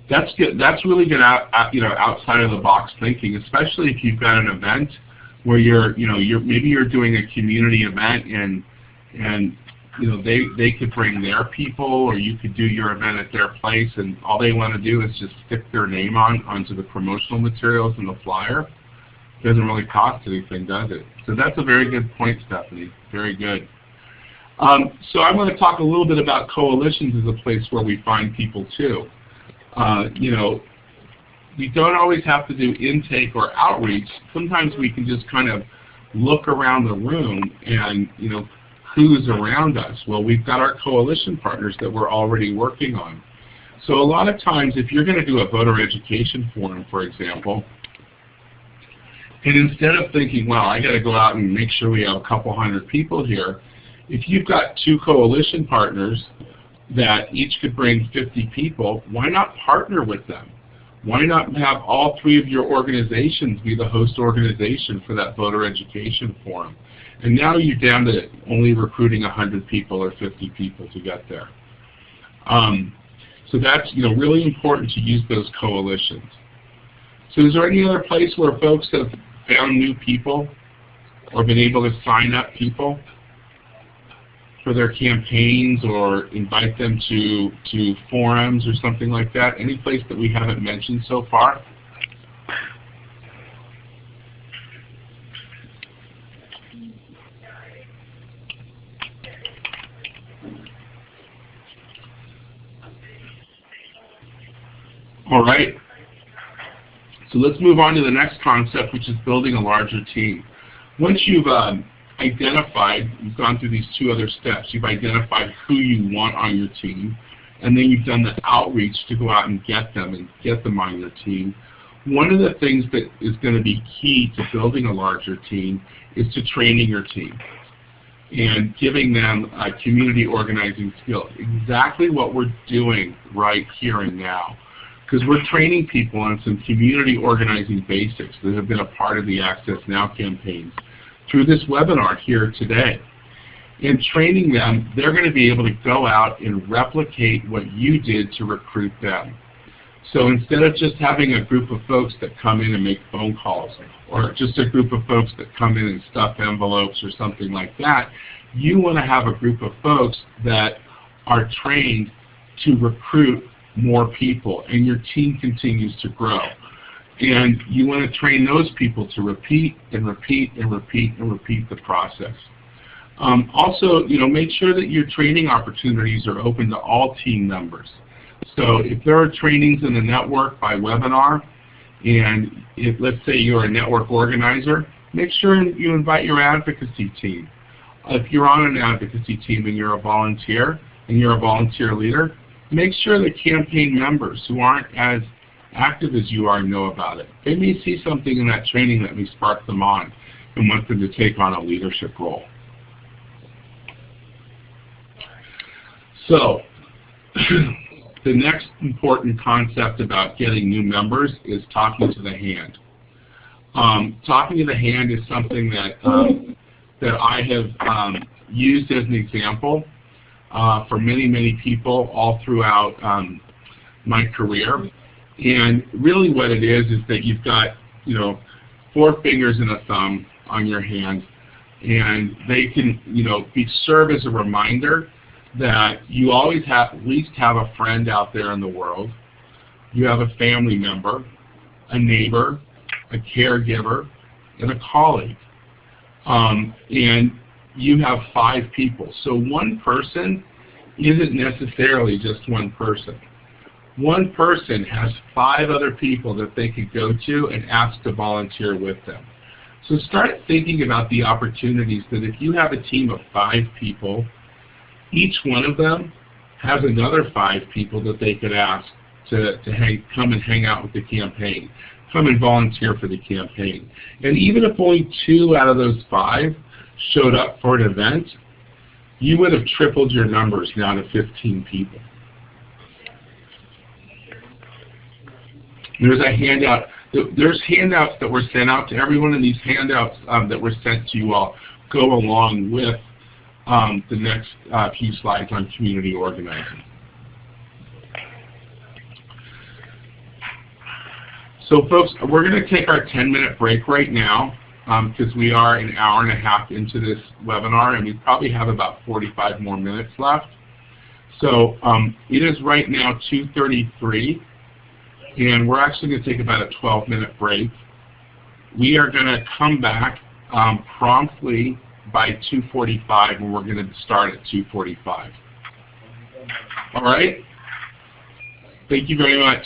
That's good. That's really good outside of the box thinking, especially if you've got an event where maybe you're doing a community event and they could bring their people, or you could do your event at their place, and all they want to do is just stick their name onto the promotional materials and the flyer. It doesn't really cost anything, does it? So that's a very good point, Stephanie. Very good. So I want to talk a little bit about coalitions as a place where we find people too. We don't always have to do intake or outreach. Sometimes we can just kind of look around the room and, who's around us. Well, we've got our coalition partners that we're already working on. So a lot of times, if you're going to do a voter education forum, for example, and instead of thinking, well, I got to go out and make sure we have a couple hundred people here, if you've got 2 coalition partners that each could bring 50 people, why not partner with them? Why not have all 3 of your organizations be the host organization for that voter education forum? And now you're down to only recruiting 100 people or 50 people to get there. So that's really important to use those coalitions. So is there any other place where folks have found new people or been able to sign up people for their campaigns or invite them to forums or something like that? Any place that we haven't mentioned so far? All right. So let's move on to the next concept, which is building a larger team. Once you've identified, you've gone through these 2 other steps. You've identified who you want on your team, and then you've done the outreach to go out and get them on your team. One of the things that is going to be key to building a larger team is to training your team and giving them community organizing skills. Exactly what we're doing right here and now, because we're training people on some community organizing basics that have been a part of the Access Now campaigns through this webinar here today. In training them, they're going to be able to go out and replicate what you did to recruit them. So instead of just having a group of folks that come in and make phone calls, or just a group of folks that come in and stuff envelopes or something like that, you want to have a group of folks that are trained to recruit more people, and your team continues to grow. And you want to train those people to repeat and repeat and repeat and repeat the process. Also, make sure that your training opportunities are open to all team members. So if there are trainings in the network by webinar, and let's say you're a network organizer, make sure you invite your advocacy team. If you're on an advocacy team and you're a volunteer and you're a volunteer leader, make sure the campaign members who aren't as active as you are know about it. They may see something in that training that may spark them on and want them to take on a leadership role. So, the next important concept about getting new members is talking to the hand. Talking to the hand is something that that I have used as an example for many, many people all throughout my career. And really what it is that you've got, 4 fingers and a thumb on your hand, and they can, serve as a reminder that you always at least have a friend out there in the world. You have a family member, a neighbor, a caregiver, and a colleague. And you have 5 people. So one person isn't necessarily just one person. One person has 5 other people that they could go to and ask to volunteer with them. So start thinking about the opportunities that if you have a team of 5 people, each one of them has another 5 people that they could ask to come and hang out with the campaign, come and volunteer for the campaign. And even if only 2 out of those 5 showed up for an event, you would have tripled your numbers now to 15 people. There's a handout. There's handouts that were sent out to everyone, and these handouts that were sent to you all go along with the next few slides on community organizing. So folks, we're going to take our 10-minute break right now because we are an hour and a half into this webinar, and we probably have about 45 more minutes left. So it is right now 2:33. And we're actually going to take about a 12-minute break. We are going to come back promptly by 2:45, and we're going to start at 2:45. All right? Thank you very much.